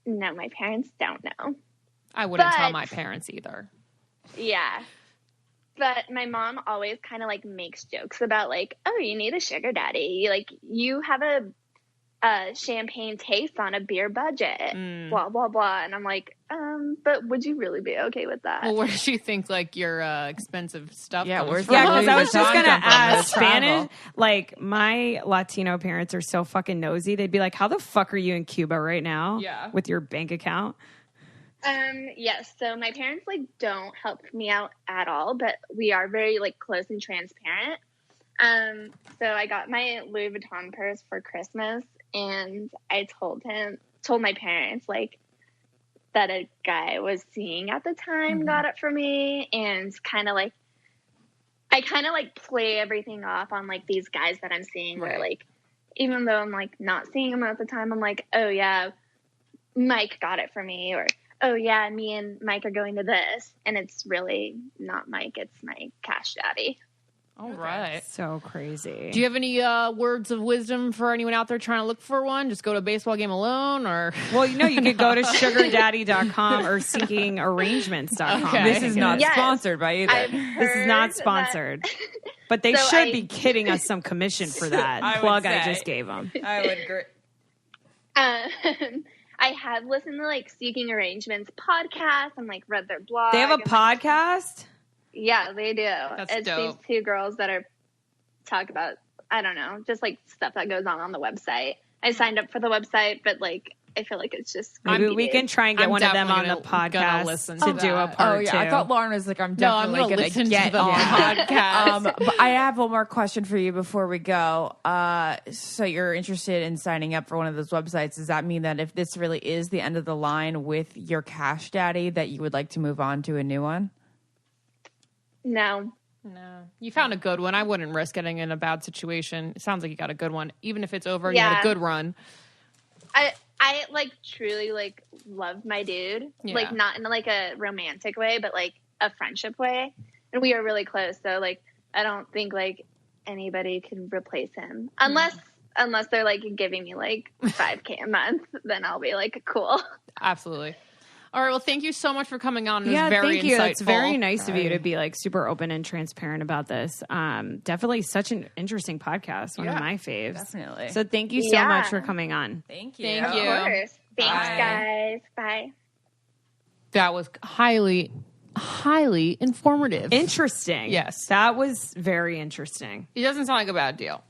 No, my parents don't know. I wouldn't tell But- my parents either. Yeah. But my mom always kind of, like, makes jokes about, like, oh, you need a sugar daddy. Like, you have a champagne taste on a beer budget, blah, blah, blah. And I'm like, but would you really be okay with that? Well, where does she think like your expensive stuff? Yeah, comes where's from? Yeah, Well, because I was Louis just Vuitton gonna come from? ask Let's travel. Spanish. Like my Latino parents are so fucking nosy. They'd be like, "How the fuck are you in Cuba right now? Yeah. with your bank account." Yes. So my parents, like, don't help me out at all, but we are very, like, close and transparent. So I got my Louis Vuitton purse for Christmas, and I told my parents, like, that a guy I was seeing at the time got it for me, and I kind of like play everything off on, like, these guys that I'm seeing where, like, even though I'm, like, not seeing them at the time, I'm like, oh yeah, Mike got it for me, or oh yeah, me and Mike are going to this, and it's really not Mike, it's my cash daddy. All right. So crazy. Do you have any words of wisdom for anyone out there trying to look for one? Just go to a baseball game alone, or Well, you could go to sugardaddy.com or seekingarrangements.com. Okay. This is not Yes. sponsored by either. I've This is not heard sponsored. But they So should I- be kidding us some commission for that I would plug I say. just gave them. I would agree. I have listened to, like, Seeking Arrangements podcast and, like, read their blog. They have a and, like, podcast? yeah, they do. It's dope. these two girls that are talk about, I don't know, just, like, stuff that goes on the website. I signed up for the website, but, like, I feel like it's just Maybe we creepy. can try and get I'm one of them on definitely the gonna podcast listen to to do a that. part Oh yeah, two. I thought Lauren was like, I'm No, I'm definitely gonna gonna listen to get the on. podcast. But I have one more question for you before we go. So you're interested in signing up for one of those websites? Does that mean that if this really is the end of the line with your cash daddy, that you would like to move on to a new one? No. no, you found a good one. I wouldn't risk getting in a bad situation. It sounds like you got a good one, even if it's over. You had Yeah. a good run. I like truly, like, love my dude. Yeah. Like, not in, like, a romantic way, but, like, a friendship way. And we are really close, so, like, I don't think, like, anybody can replace him unless they're, like, giving me, like, $5K a month. Then I'll be like, cool. Absolutely. All right. Well, thank you so much for coming on. It was Yeah, very thank you. insightful. It's very nice of you to be like super open and transparent about this. Definitely such an interesting podcast. One of my faves. Definitely. So thank you so Yeah. much for coming on. Thank you. Thank Of you. course. Thanks, Bye. guys. Bye. That was highly informative. Interesting. Yes. That was very interesting. It doesn't sound like a bad deal.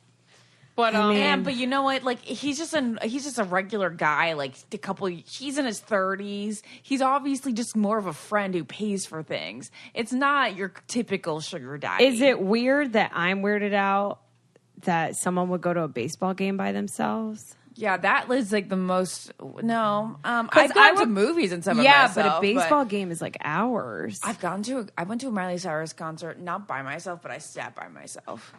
But Man, but you know what? Like he's just a regular guy. Like he's in his 30s. He's obviously just more of a friend who pays for things. It's not your typical sugar daddy. Is it weird that I'm weirded out that someone would go to a baseball game by themselves? Yeah, that is like the most. No, 'Cause I've gone I to would- movies and stuff. Yeah, by but a myself, baseball game is like hours. I went to a Miley Cyrus concert, not by myself, but I sat by myself.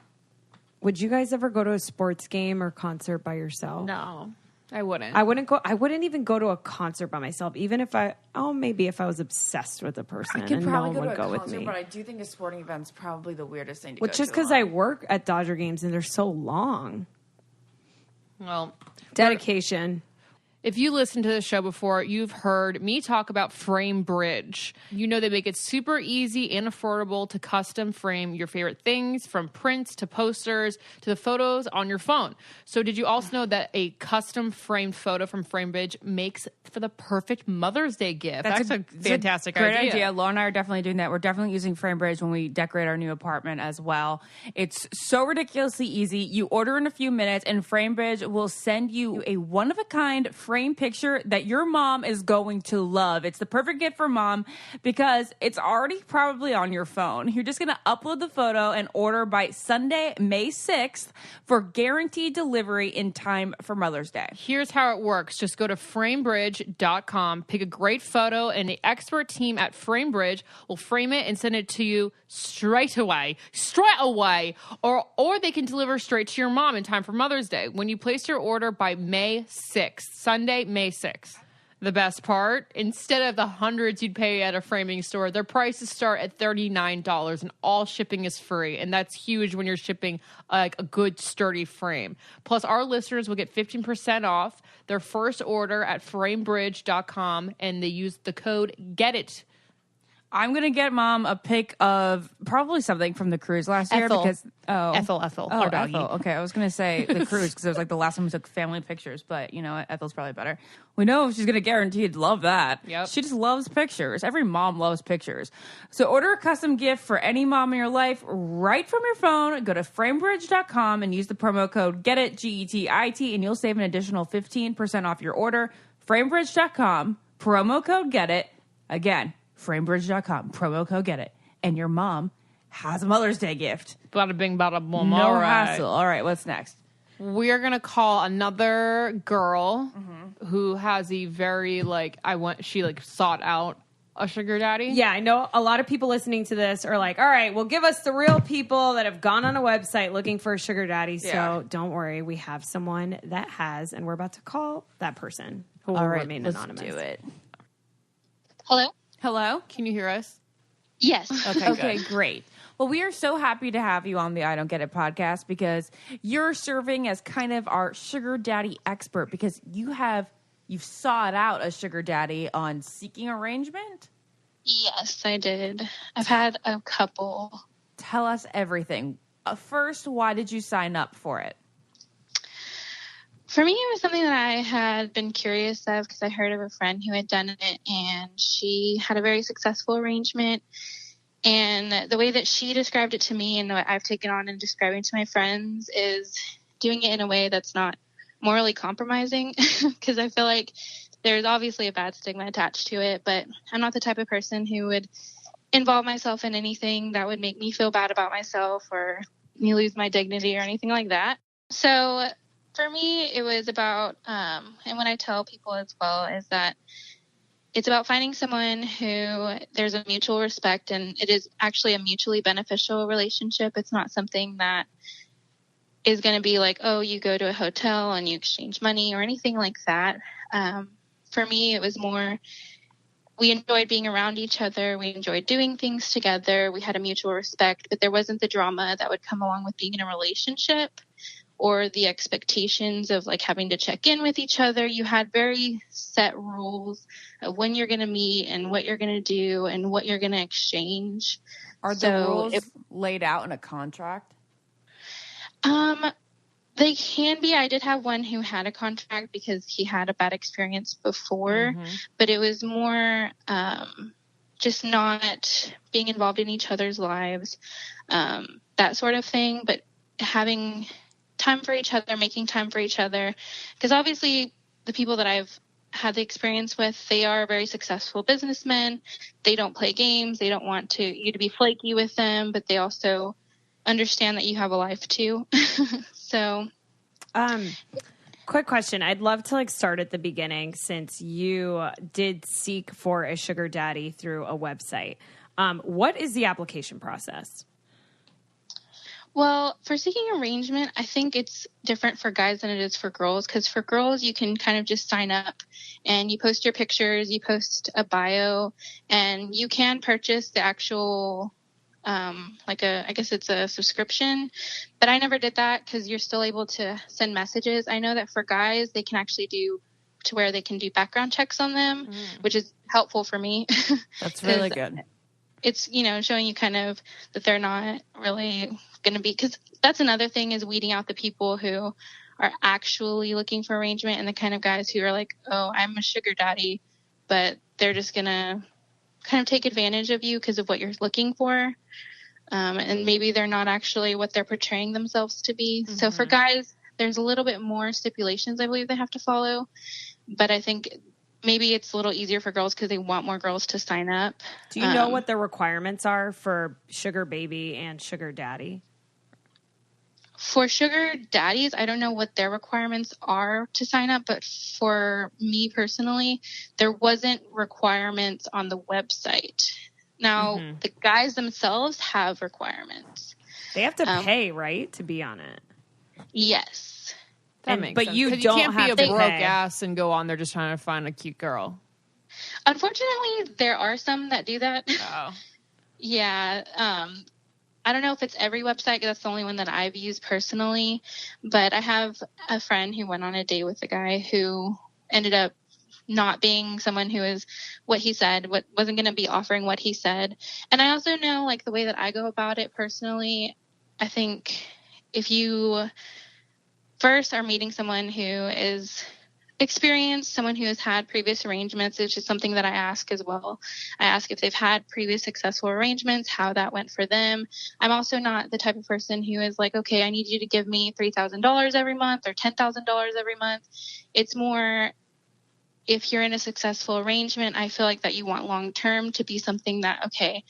Would you guys ever go to a sports game or concert by yourself? no, I wouldn't. I wouldn't go. I wouldn't even go to a concert by myself, even if maybe if I was obsessed with a person I could and no probably one go would to a go with concert, me. but I do think a sporting event's probably the weirdest thing to Well, go just to because alone. I work at Dodger games and they're so long. well, Dedication. if you listened to the show before, you've heard me talk about Frame Bridge. You know they make it super easy and affordable to custom frame your favorite things, from prints to posters to the photos on your phone. So did you also know that a custom framed photo from Frame Bridge makes for the perfect Mother's Day gift? That's a fantastic great idea. Laura and I are definitely doing that. We're definitely using FrameBridge when we decorate our new apartment as well. It's so ridiculously easy. You order in a few minutes, and FrameBridge will send you a one-of-a-kind frame framed picture that your mom is going to love. It's the perfect gift for mom because it's already probably on your phone. You're just going to upload the photo and order by Sunday, May 6th for guaranteed delivery in time for Mother's Day. Here's how it works. Just go to framebridge.com, pick a great photo, and the expert team at Framebridge will frame it and send it to you straight away. Or they can deliver straight to your mom in time for Mother's Day when you place your order by May 6th, Sunday, May 6th. The best part, instead of the hundreds you'd pay at a framing store, their prices start at $39 and all shipping is free. And that's huge when you're shipping like a good sturdy frame. Plus, our listeners will get 15% off their first order at framebridge.com and they use the code GETIT. I'm going to get mom a pic of probably something from the cruise last year because Ethel, our doggy. Ethel. Okay, I was going to say the cruise because it was like the last time we took family pictures, but you know what? Ethel's probably better. We know she's going to guaranteed love that. Yep. She just loves pictures. Every mom loves pictures. So order a custom gift for any mom in your life right from your phone. Go to framebridge.com and use the promo code GETIT, GETIT, and you'll save an additional 15% off your order. Framebridge.com, promo code GETIT. Again, framebridge.com, promo code GETIT, and your mom has a Mother's Day gift. Bada bing, bada boom. No All right. hassle. All right, what's next? We're going to call another girl who has a very, she sought out a sugar daddy. Yeah, I know a lot of people listening to this are like, all right, well, give us the real people that have gone on a website looking for a sugar daddy. Yeah. So don't worry, we have someone that has, and we're about to call that person who will All right, remain let's anonymous. do it. Hello? Hello? Can you hear us? Yes. Okay, great. Well, we are so happy to have you on the I Don't Get It podcast because you're serving as kind of our sugar daddy expert because you've sought out a sugar daddy on Seeking Arrangement. Yes, I did. I've had a couple. Tell us everything. First, why did you sign up for it? For me, it was something that I had been curious of because I heard of a friend who had done it and she had a very successful arrangement. And the way that she described it to me and what I've taken on and describing to my friends is doing it in a way that's not morally compromising because I feel like there's obviously a bad stigma attached to it, but I'm not the type of person who would involve myself in anything that would make me feel bad about myself or me lose my dignity or anything like that. So for me, it was about, and what I tell people as well is that it's about finding someone who there's a mutual respect and it is actually a mutually beneficial relationship. It's not something that is going to be like, oh, you go to a hotel and you exchange money or anything like that. For me, it was more, we enjoyed being around each other. We enjoyed doing things together. We had a mutual respect, but there wasn't the drama that would come along with being in a relationship or the expectations of like having to check in with each other. You had very set rules of when you're going to meet and what you're going to do and what you're going to exchange. Are the rules laid out in a contract? They can be. I did have one who had a contract because he had a bad experience before, but it was more just not being involved in each other's lives, that sort of thing, but having time for each other, making time for each other, because obviously the people that I've had the experience with, they are very successful businessmen. They don't play games. They don't want you to be flaky with them, but they also understand that you have a life too. So, quick question. I'd love to start at the beginning since you did seek for a sugar daddy through a website. What is the application process? Well, for seeking arrangement, I think it's different for guys than it is for girls, because for girls, you can kind of just sign up and you post your pictures, you post a bio, and you can purchase the actual, I guess it's a subscription, but I never did that because you're still able to send messages. I know that for guys, they can actually do to where they can do background checks on them, which is helpful for me. That's really good. It's, showing you kind of that they're not really going to be, because that's another thing is weeding out the people who are actually looking for arrangement and the kind of guys who are like, oh, I'm a sugar daddy, but they're just going to kind of take advantage of you because of what you're looking for. And maybe they're not actually what they're portraying themselves to be. So for guys, there's a little bit more stipulations I believe they have to follow. But I think maybe it's a little easier for girls because they want more girls to sign up. Do you know what the requirements are for sugar baby and sugar daddy? For sugar daddies, I don't know what their requirements are to sign up, but for me personally, there wasn't requirements on the website. Now, the guys themselves have requirements. They have to pay, right, to be on it? Yes. That makes but sense. you 'Cause don't can't have be a to broke pay. ass and go on there just trying to find a cute girl. Unfortunately, there are some that do that. Oh. Yeah. I don't know if it's every website, 'cause that's the only one that I've used personally. But I have a friend who went on a date with a guy who ended up not being someone who is what he said, what wasn't going to be offering what he said. And I also know, like, the way that I go about it personally, I think if you first are meeting someone who is experienced, someone who has had previous arrangements, which is something that I ask as well. I ask if they've had previous successful arrangements, how that went for them. I'm also not the type of person who is like, okay, I need you to give me $3,000 every month or $10,000 every month. It's more, if you're in a successful arrangement, I feel like that you want long-term to be something that, okay,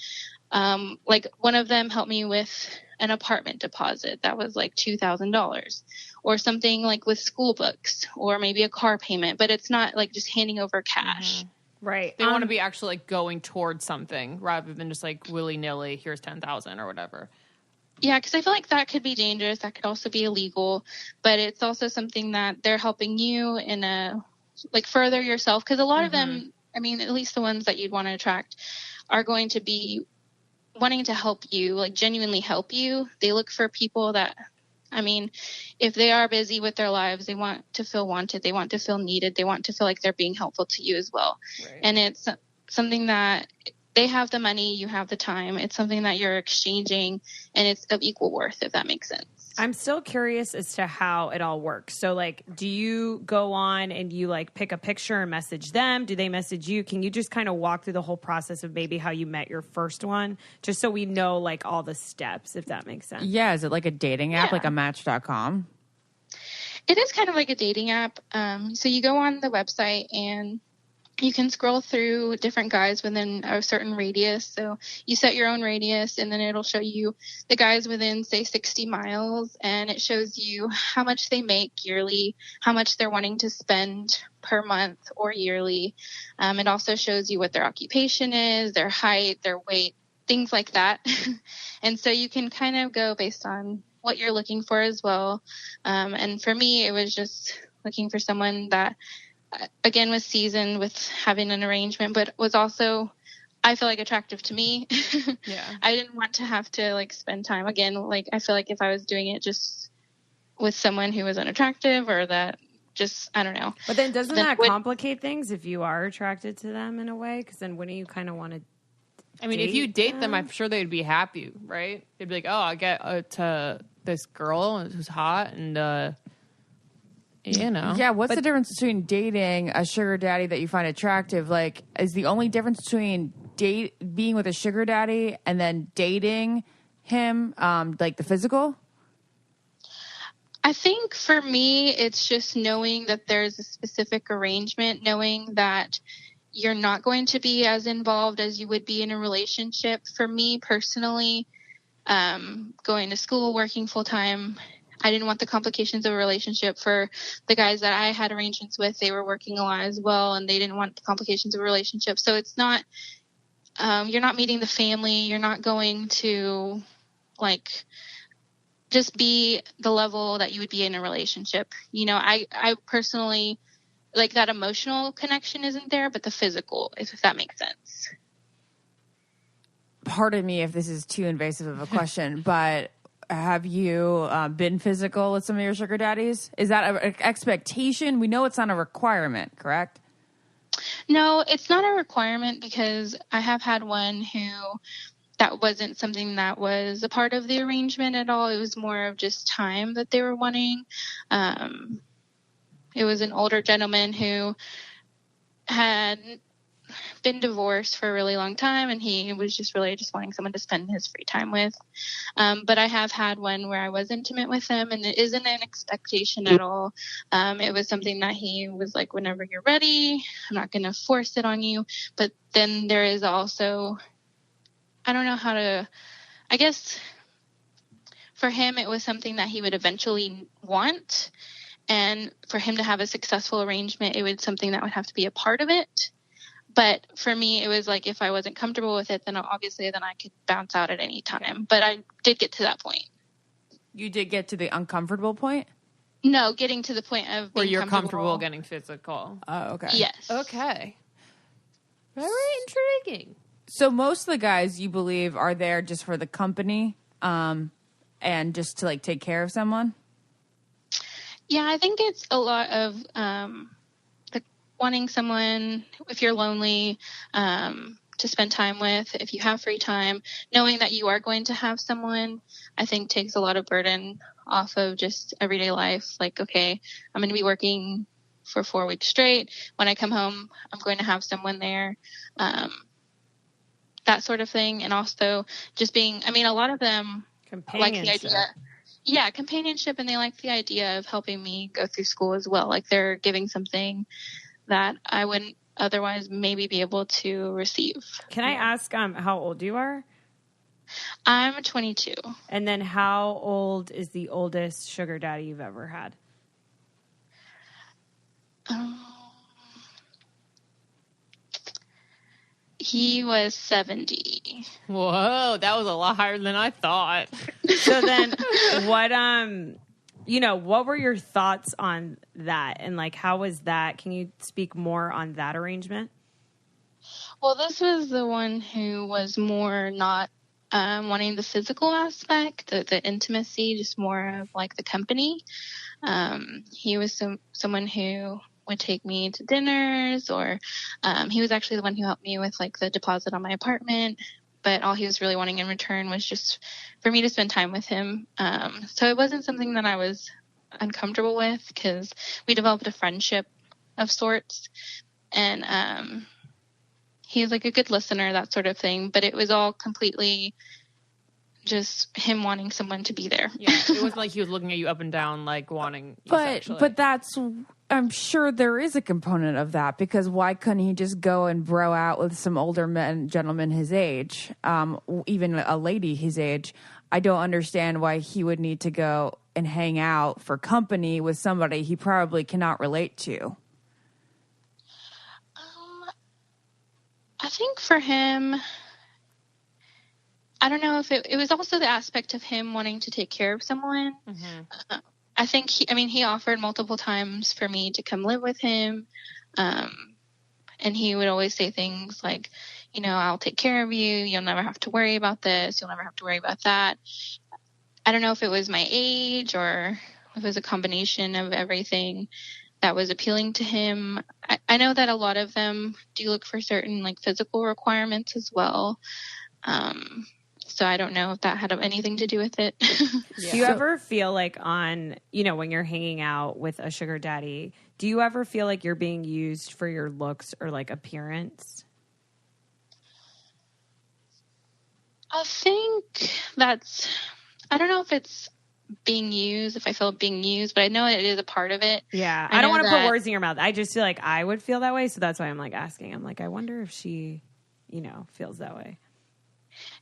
like one of them helped me with an apartment deposit that was like $2,000, or something like with school books, or maybe a car payment, but it's not like just handing over cash. Right. They want to be actually like going towards something rather than just like willy-nilly, here's 10,000 or whatever. Yeah, because I feel like that could be dangerous. That could also be illegal, but it's also something that they're helping you in a, like, further yourself. Because a lot of them, I mean, at least the ones that you'd want to attract are going to be wanting to help you, like genuinely help you. They look for people that, I mean, if they are busy with their lives, they want to feel wanted. They want to feel needed. They want to feel like they're being helpful to you as well. Right. And it's something that they have the money, you have the time. It's something that you're exchanging, and it's of equal worth, if that makes sense. I'm still curious as to how it all works. So, like, do you go on and you, like, pick a picture and message them? Do they message you? Can you just kind of walk through the whole process of maybe how you met your first one, just so we know, like, all the steps, if that makes sense? Yeah, is it like a dating app, like a Match.com? It is kind of like a dating app. So you go on the website and you can scroll through different guys within a certain radius. So you set your own radius, and then it'll show you the guys within, say, 60 miles, and it shows you how much they make yearly, how much they're wanting to spend per month or yearly. It also shows you what their occupation is, their height, their weight, things like that. And so you can kind of go based on what you're looking for as well. And for me, it was just looking for someone that, again, was seasoned with having an arrangement, but was also, I feel like, attractive to me. Yeah. I didn't want to have to, like, spend time. Again, like, I feel like if I was doing it just with someone who was unattractive, or that just, I don't know. But then doesn't Then that would- complicate things if you are attracted to them in a way? Because then wouldn't you kind of want to I mean, if you date them, I'm sure they'd be happy, right? They'd be like, oh, I get to this girl who's hot and, you know. Yeah, what's the difference between dating a sugar daddy that you find attractive? Like, is the only difference between being with a sugar daddy and then dating him, like the physical? I think for me, it's just knowing that there's a specific arrangement, knowing that you're not going to be as involved as you would be in a relationship. For me personally, going to school, working full time, I didn't want the complications of a relationship. For the guys that I had arrangements with, they were working a lot as well, and they didn't want the complications of a relationship. So it's not, you're not meeting the family. You're not going to, like, just be the level that you would be in a relationship. You know, I personally, like, that emotional connection isn't there, but the physical, if that makes sense. Pardon me if this is too invasive of a question, but have you been physical with some of your sugar daddies? Is that an expectation? We know it's not a requirement, correct? No, it's not a requirement, because I have had one who, that wasn't something that was a part of the arrangement at all. It was more of just time that they were wanting. It was an older gentleman who had been divorced for a really long time, and he was just really just wanting someone to spend his free time with. But I have had one where I was intimate with him, and it isn't an expectation at all. It was something that he was like, whenever you're ready, I'm not going to force it on you. But then there is also, I don't know how to, I guess for him, it was something that he would eventually want. And for him to have a successful arrangement, it was something that would have to be a part of it. But for me, it was like if I wasn't comfortable with it, then obviously then I could bounce out at any time. But I did get to that point. You did get to the uncomfortable point? No, getting to the point of Where being you're comfortable getting physical. Oh, okay. Yes. Okay. Very intriguing. So most of the guys you believe are there just for the company, and just to like take care of someone? Yeah, I think it's a lot of wanting someone, if you're lonely, to spend time with, if you have free time, knowing that you are going to have someone, I think takes a lot of burden off of just everyday life. Like, okay, I'm going to be working for 4 weeks straight. When I come home, I'm going to have someone there, that sort of thing. And also just being, I mean, a lot of them like the idea. Yeah, companionship, and they like the idea of helping me go through school as well. Like they're giving something that I wouldn't otherwise maybe be able to receive. Can I ask how old you are? I'm 22. And then how old is the oldest sugar daddy you've ever had? He was 70. Whoa, that was a lot higher than I thought. So then what were your thoughts on that? And like, how was that? Can you speak more on that arrangement? Well, this was the one who was more not wanting the physical aspect, the intimacy, just more of like the company. He was someone who would take me to dinners, or he was actually the one who helped me with like the deposit on my apartment. But all he was really wanting in return was just for me to spend time with him. So it wasn't something that I was uncomfortable with, because we developed a friendship of sorts. And he was like a good listener, that sort of thing. But it was all completely just him wanting someone to be there. Yeah, it wasn't like he was looking at you up and down, like wanting you sexually. But that's, I'm sure there is a component of that, because why couldn't he just go and bro out with some older gentlemen his age, even a lady his age? I don't understand why he would need to go and hang out for company with somebody he probably cannot relate to. I think for him, I don't know if it was also the aspect of him wanting to take care of someone. Mm-hmm. I think he offered multiple times for me to come live with him. And he would always say things like, I'll take care of you. You'll never have to worry about this. You'll never have to worry about that. I don't know if it was my age or if it was a combination of everything that was appealing to him. I know that a lot of them do look for certain like physical requirements as well. So I don't know if that had anything to do with it. Yeah. Do you ever feel like when you're hanging out with a sugar daddy, do you ever feel like you're being used for your looks or like appearance? I think I don't know if it's being used, if I feel being used, but I know it is a part of it. Yeah. I don't want to put words in your mouth. I just feel like I would feel that way. So that's why I'm like asking. I'm like, I wonder if she, feels that way.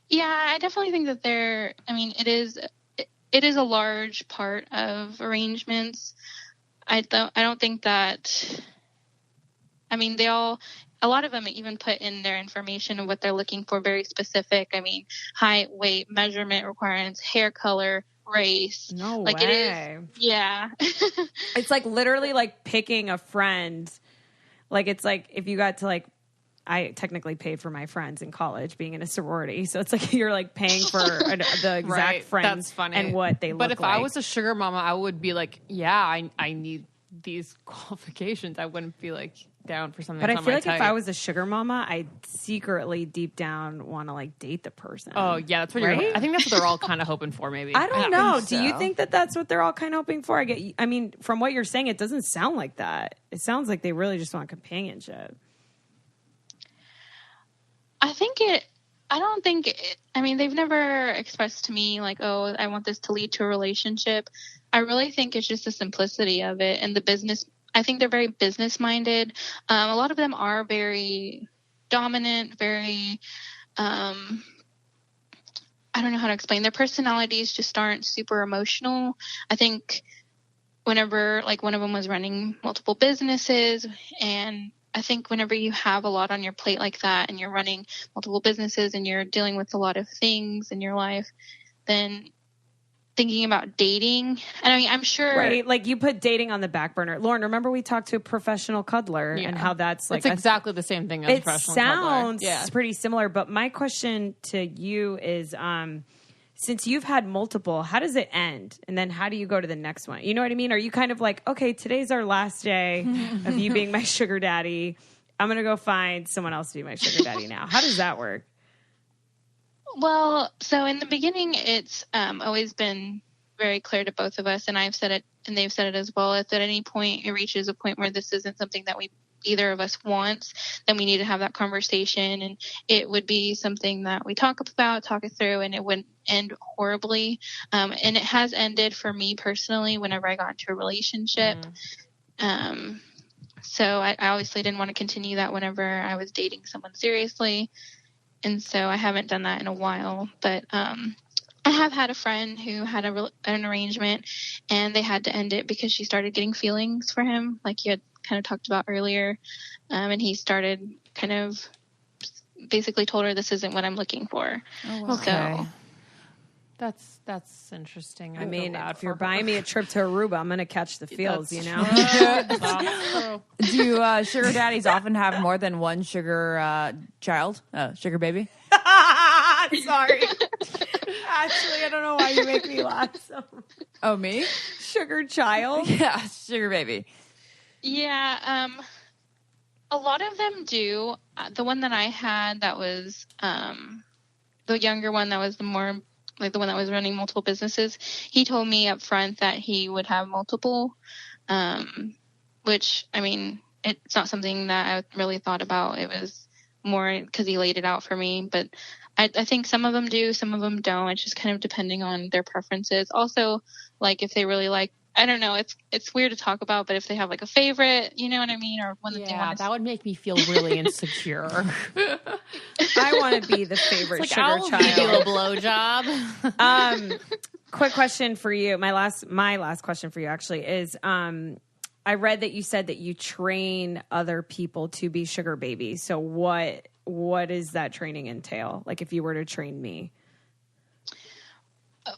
Yeah, I definitely think that it is a large part of arrangements. I don't think that, a lot of them even put in their information of what they're looking for, very specific. Height, weight, measurement requirements, hair color, race. No way. It is, yeah. It's like literally like picking a friend. Like it's like if you got to like, I technically paid for my friends in college being in a sorority. So it's like you're like paying for the exact right. friends That's funny. and what they look like. But if I was a sugar mama, I would be like, yeah, I need these qualifications. I wouldn't be like down for something. But I that's feel not like my if type. I was a sugar mama, I'd secretly deep down want to like date the person. Oh yeah, that's what right? I think that's what they're all kind of hoping for. Maybe I don't know. so. Do you think that that's what they're all kind of hoping for? From what you're saying, it doesn't sound like that. It sounds like they really just want companionship. I mean, they've never expressed to me like, oh, I want this to lead to a relationship. I really think it's just the simplicity of it and the business. I think they're very business minded. A lot of them are very dominant, very, I don't know how to explain. Their personalities just aren't super emotional. I think whenever, like, one of them was running multiple businesses, and I think whenever you have a lot on your plate like that and you're running multiple businesses and you're dealing with a lot of things in your life, then thinking about dating, and I mean, I'm sure, right? Like, you put dating on the back burner. Lauren, remember we talked to a professional cuddler and how that's like, it's exactly the same thing as a professional cuddler. It sounds pretty similar, but my question to you is, since you've had multiple, how does it end? And then how do you go to the next one? You know what I mean? Are you kind of like, okay, today's our last day of you being my sugar daddy. I'm going to go find someone else to be my sugar daddy now. How does that work? Well, so in the beginning, it's always been very clear to both of us, and I've said it, and they've said it as well. If at any point it reaches a point where this isn't something that either of us wants, then we need to have that conversation, and it would be something that we talk it through, and it wouldn't end horribly. And it has ended for me personally whenever I got into a relationship. So I obviously didn't want to continue that whenever I was dating someone seriously. And so I haven't done that in a while, but I have had a friend who had an arrangement, and they had to end it because she started getting feelings for him, like you had kind of talked about earlier. And he started kind of basically told her, this isn't what I'm looking for. Oh, wow. Okay. So That's interesting. I mean, if you're buying me a trip to Aruba, I'm going to catch the feels, you know? Do sugar daddies often have more than one sugar child? Sugar baby? Sorry. Actually, I don't know why you make me laugh so much. Oh, me? Sugar child? Yeah, sugar baby. yeah, a lot of them do. The one that I had that was the younger one, that was the more like the one that was running multiple businesses, he told me up front that he would have multiple, which, I mean, it's not something that I really thought about. It was more because he laid it out for me. But I think some of them do, some of them don't. It's just kind of depending on their preferences. Also, like, if they really like, I don't know, it's weird to talk about, but if they have like a favorite, you know what I mean? Or one that they want to... that would make me feel really insecure. I want to be the favorite Like, sugar I'll give you child. a blowjob. Quick question for you. My last question for you actually is, I read that you said that you train other people to be sugar babies. So what does that training entail? Like, if you were to train me?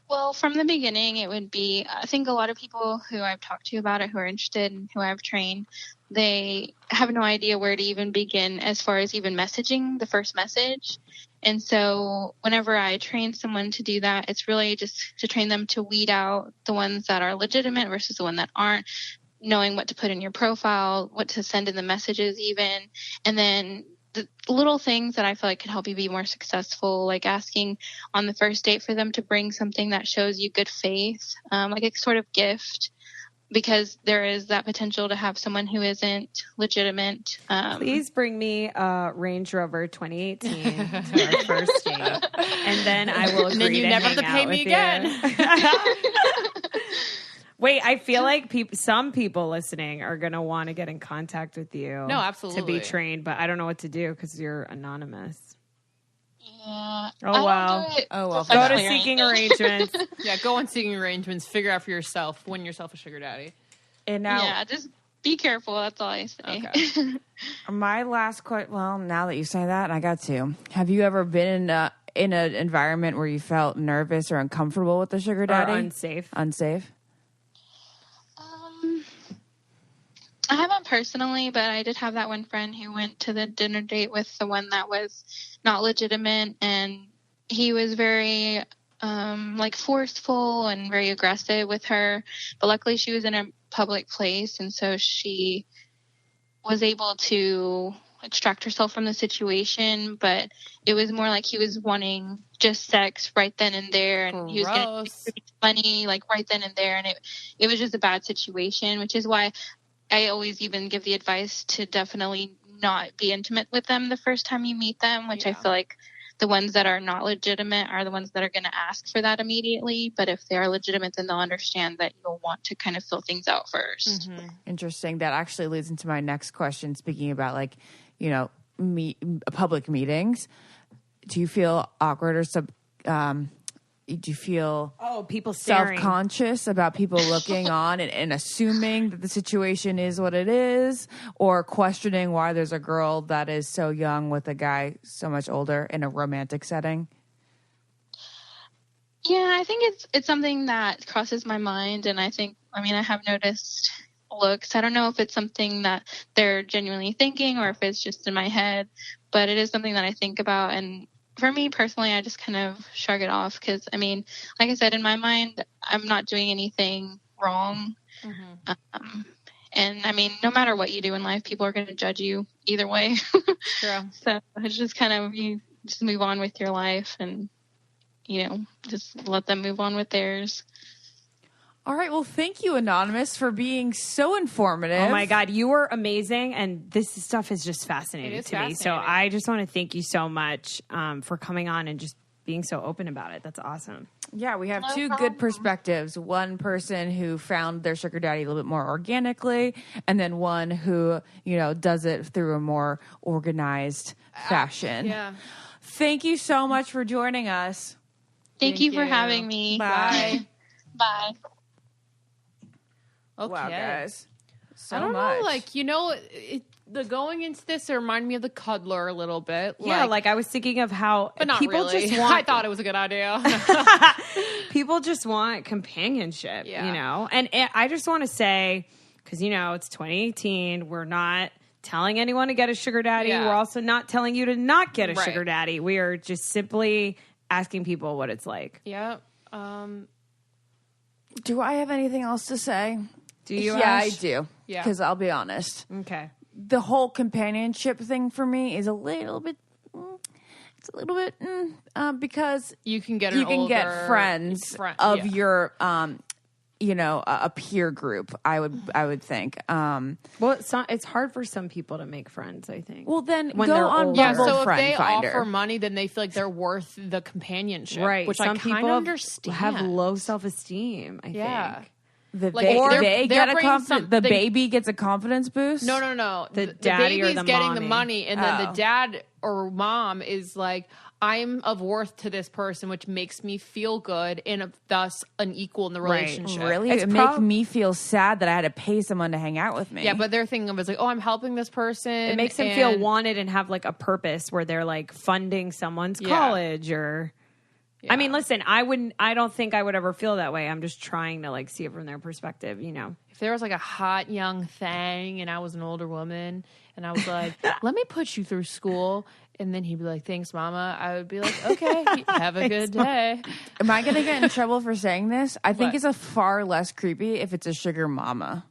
Well, from the beginning, it would be, I think a lot of people who I've talked to about it, who are interested and who I've trained, they have no idea where to even begin as far as even messaging the first message. And so whenever I train someone to do that, it's really just to train them to weed out the ones that are legitimate versus the one that aren't, knowing what to put in your profile, what to send in the messages even, and then the little things that I feel like could help you be more successful, like asking on the first date for them to bring something that shows you good faith, like a sort of gift, because there is that potential to have someone who isn't legitimate. Please bring me a Range Rover 2018 to our first date, and then I will agree And then you to never have hang to pay out me with again. you. Wait, I feel like some people listening are going to want to get in contact with you. No, absolutely. To be trained, but I don't know what to do because you're anonymous. Yeah. Oh, wow. I don't do it Oh, well. Go to professionally or Seeking anything. Arrangements. Yeah, go on Seeking Arrangements. Figure out for yourself. Win yourself a sugar daddy. And now, Yeah, just be careful. That's all I say. Okay. my last question. Well, now that you say that, I got to. Have you ever been in an environment where you felt nervous or uncomfortable with the sugar daddy? Or unsafe. Unsafe? I haven't personally, but I did have that one friend who went to the dinner date with the one that was not legitimate, and he was very like forceful and very aggressive with her. But luckily she was in a public place, and so she was able to extract herself from the situation. But it was more like he was wanting just sex right then and there, and he was getting money like right then and there, and it was just a bad situation, which is why I always even give the advice to definitely not be intimate with them the first time you meet them, which I feel like the ones that are not legitimate are the ones that are going to ask for that immediately. But if they are legitimate, then they'll understand that you'll want to kind of fill things out first. Interesting. That actually leads into my next question. Speaking about like, you know, public meetings, do you feel awkward or do you feel people staring, self-conscious about people looking on and assuming that the situation is what it is, or questioning why there's a girl that is so young with a guy so much older in a romantic setting? Yeah, I think it's something that crosses my mind, and I have noticed looks. I don't know if it's something that they're genuinely thinking or if it's just in my head, but it is something that I think about. And for me personally, I just kind of shrug it off because, I mean, like I said, in my mind, I'm not doing anything wrong. And I mean, no matter what you do in life, people are going to judge you either way. True. So it's just kind of, you just move on with your life and, you know, just let them move on with theirs. All right. Well, thank you, Anonymous, for being so informative. Oh my God, you were amazing, and this stuff is just fascinating to me. So I just want to thank you so much for coming on and just being so open about it. That's awesome. Yeah, we have two good perspectives. One person who found their sugar daddy a little bit more organically, and then one who, you know, does it through a more organized fashion. Yeah. Thank you so much for joining us. Thank you for having me. Bye. Bye. Okay. Wow, guys. So I don't much. know, like, you know, the going into this, it reminded me of the Cuddler a little bit. Yeah, like I was thinking of how but not people really. just want. I thought it was a good idea. People just want companionship, you know? And I just want to say, because, you know, it's 2018, we're not telling anyone to get a sugar daddy. Yeah. We're also not telling you to not get a Right. sugar daddy. We are just simply asking people what it's like. Yeah. Do I have anything else to say? Do you? Yeah, Ash? I do. Yeah. Because I'll be honest. Okay. The whole companionship thing for me is a little bit... because You can get you can get friends of your you know, a peer group. I would think. Well, it's hard for some people to make friends, I think. Well, then When go they're on older. Yeah, Bumble so if Friend they Finder. offer money, then they feel like they're worth the companionship, Right. which Some I kind people of understand. have low self-esteem, I Yeah. think. That Like, they they're get a bringing confidence. The something- baby gets a confidence boost. No. The The daddy or baby's the getting mommy. the money, and then Oh. the dad or mom is like, I'm of worth to this person, which makes me feel good, and thus an equal in the Right. relationship. Really, It's it make me feel sad that I had to pay someone to hang out with me. Yeah, but they're thinking of it as like, oh, I'm helping this person. It makes them feel wanted and have like a purpose where they're like funding someone's college or. I mean, listen, I don't think I would ever feel that way. I'm just trying to like see it from their perspective, you know. If there was like a hot young thing and I was an older woman and I was like, let me put you through school, and then he'd be like, thanks, mama, I would be like, okay, have a good day. Am I going to get in trouble for saying this? I think What? it's a far less creepy if it's a sugar mama.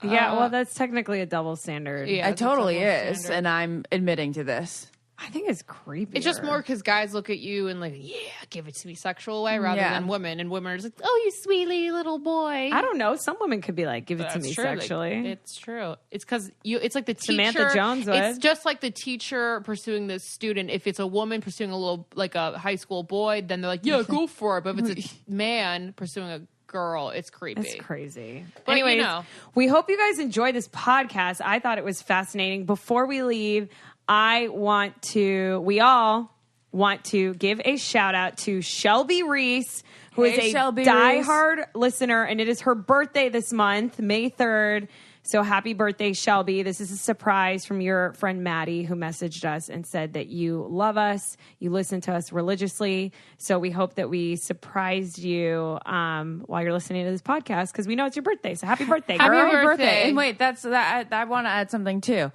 Yeah, well, that's technically a double standard. Yeah, It it's a totally double is, standard. and I'm admitting to this. I think it's creepy. It's just more because guys look at you and like, yeah, give it to me sexual way rather Yeah. than women. And women are just like, oh, you sweetie little boy. I don't know. Some women could be like, give it to That's me true. Like, sexually. it's true. It's because it's like the teacher. Samantha Jones would. It's just like the teacher pursuing the student. If it's a woman pursuing a little, like a high school boy, then they're like, yeah, go for it. But if it's a man pursuing a girl, it's creepy. It's crazy. But, Anyways, you know. we hope you guys enjoyed this podcast. I thought it was fascinating. Before we leave, we all want to give a shout out to Shelby Reese, who is Hey, a Shelby diehard listener, and it is her birthday this month, May 3rd. So happy birthday, Shelby. This is a surprise from your friend Maddie, who messaged us and said that you love us. You listen to us religiously. So we hope that we surprised you while you're listening to this podcast, because we know it's your birthday. So happy birthday, Happy girl. birthday. And wait, I want to add something too.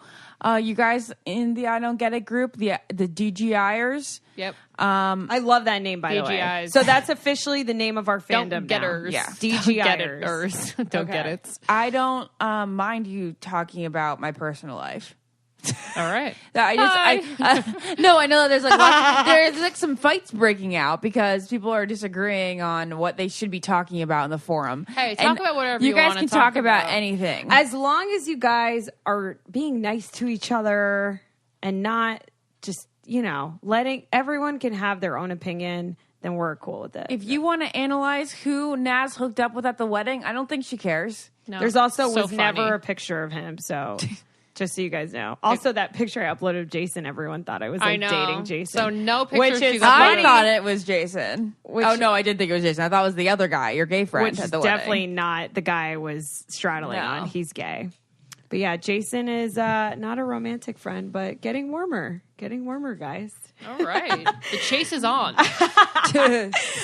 You guys in the I Don't Get It group, the DGIers. Yep. I love that name, by the way. DGIs. So that's officially the name of our fandom Don't now. getters. Yeah. DGIers. Don't Okay. get it. I don't mind you talking about my personal life. All right. No, I know that there's like there's like some fights breaking out because people are disagreeing on what they should be talking about in the forum. Hey, talk about whatever you you guys wanna can talk talk about about. anything. As long as you guys are being nice to each other and not just, letting everyone can have their own opinion, then we're cool with it. If you want to analyze who Naz hooked up with at the wedding, I don't think she cares. No, There's also so was funny. never a picture of him, so just so you guys know. Also, that picture I uploaded of Jason, everyone thought I was I like know. dating Jason. So no pictures Which is you got I funny. thought it was Jason. Which- oh no, I did think it was Jason. I thought it was the other guy, your gay friend Which at is the definitely wedding. not the guy I was straddling No. on. He's gay. But yeah, Jason is not a romantic friend, but getting warmer. Getting warmer, guys. All right. The chase is on. All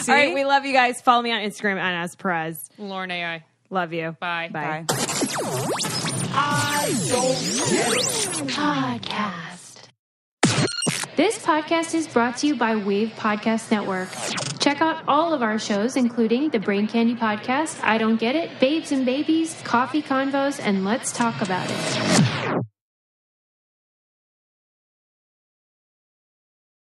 right, we love you guys. Follow me on Instagram at As Perez. Lauren AI. Love you. Bye. Bye. Podcast. This podcast is brought to you by Wave Podcast Network. Check out all of our shows, including the Brain Candy Podcast, I Don't Get It, Babes and Babies, Coffee Convos, and Let's Talk About It.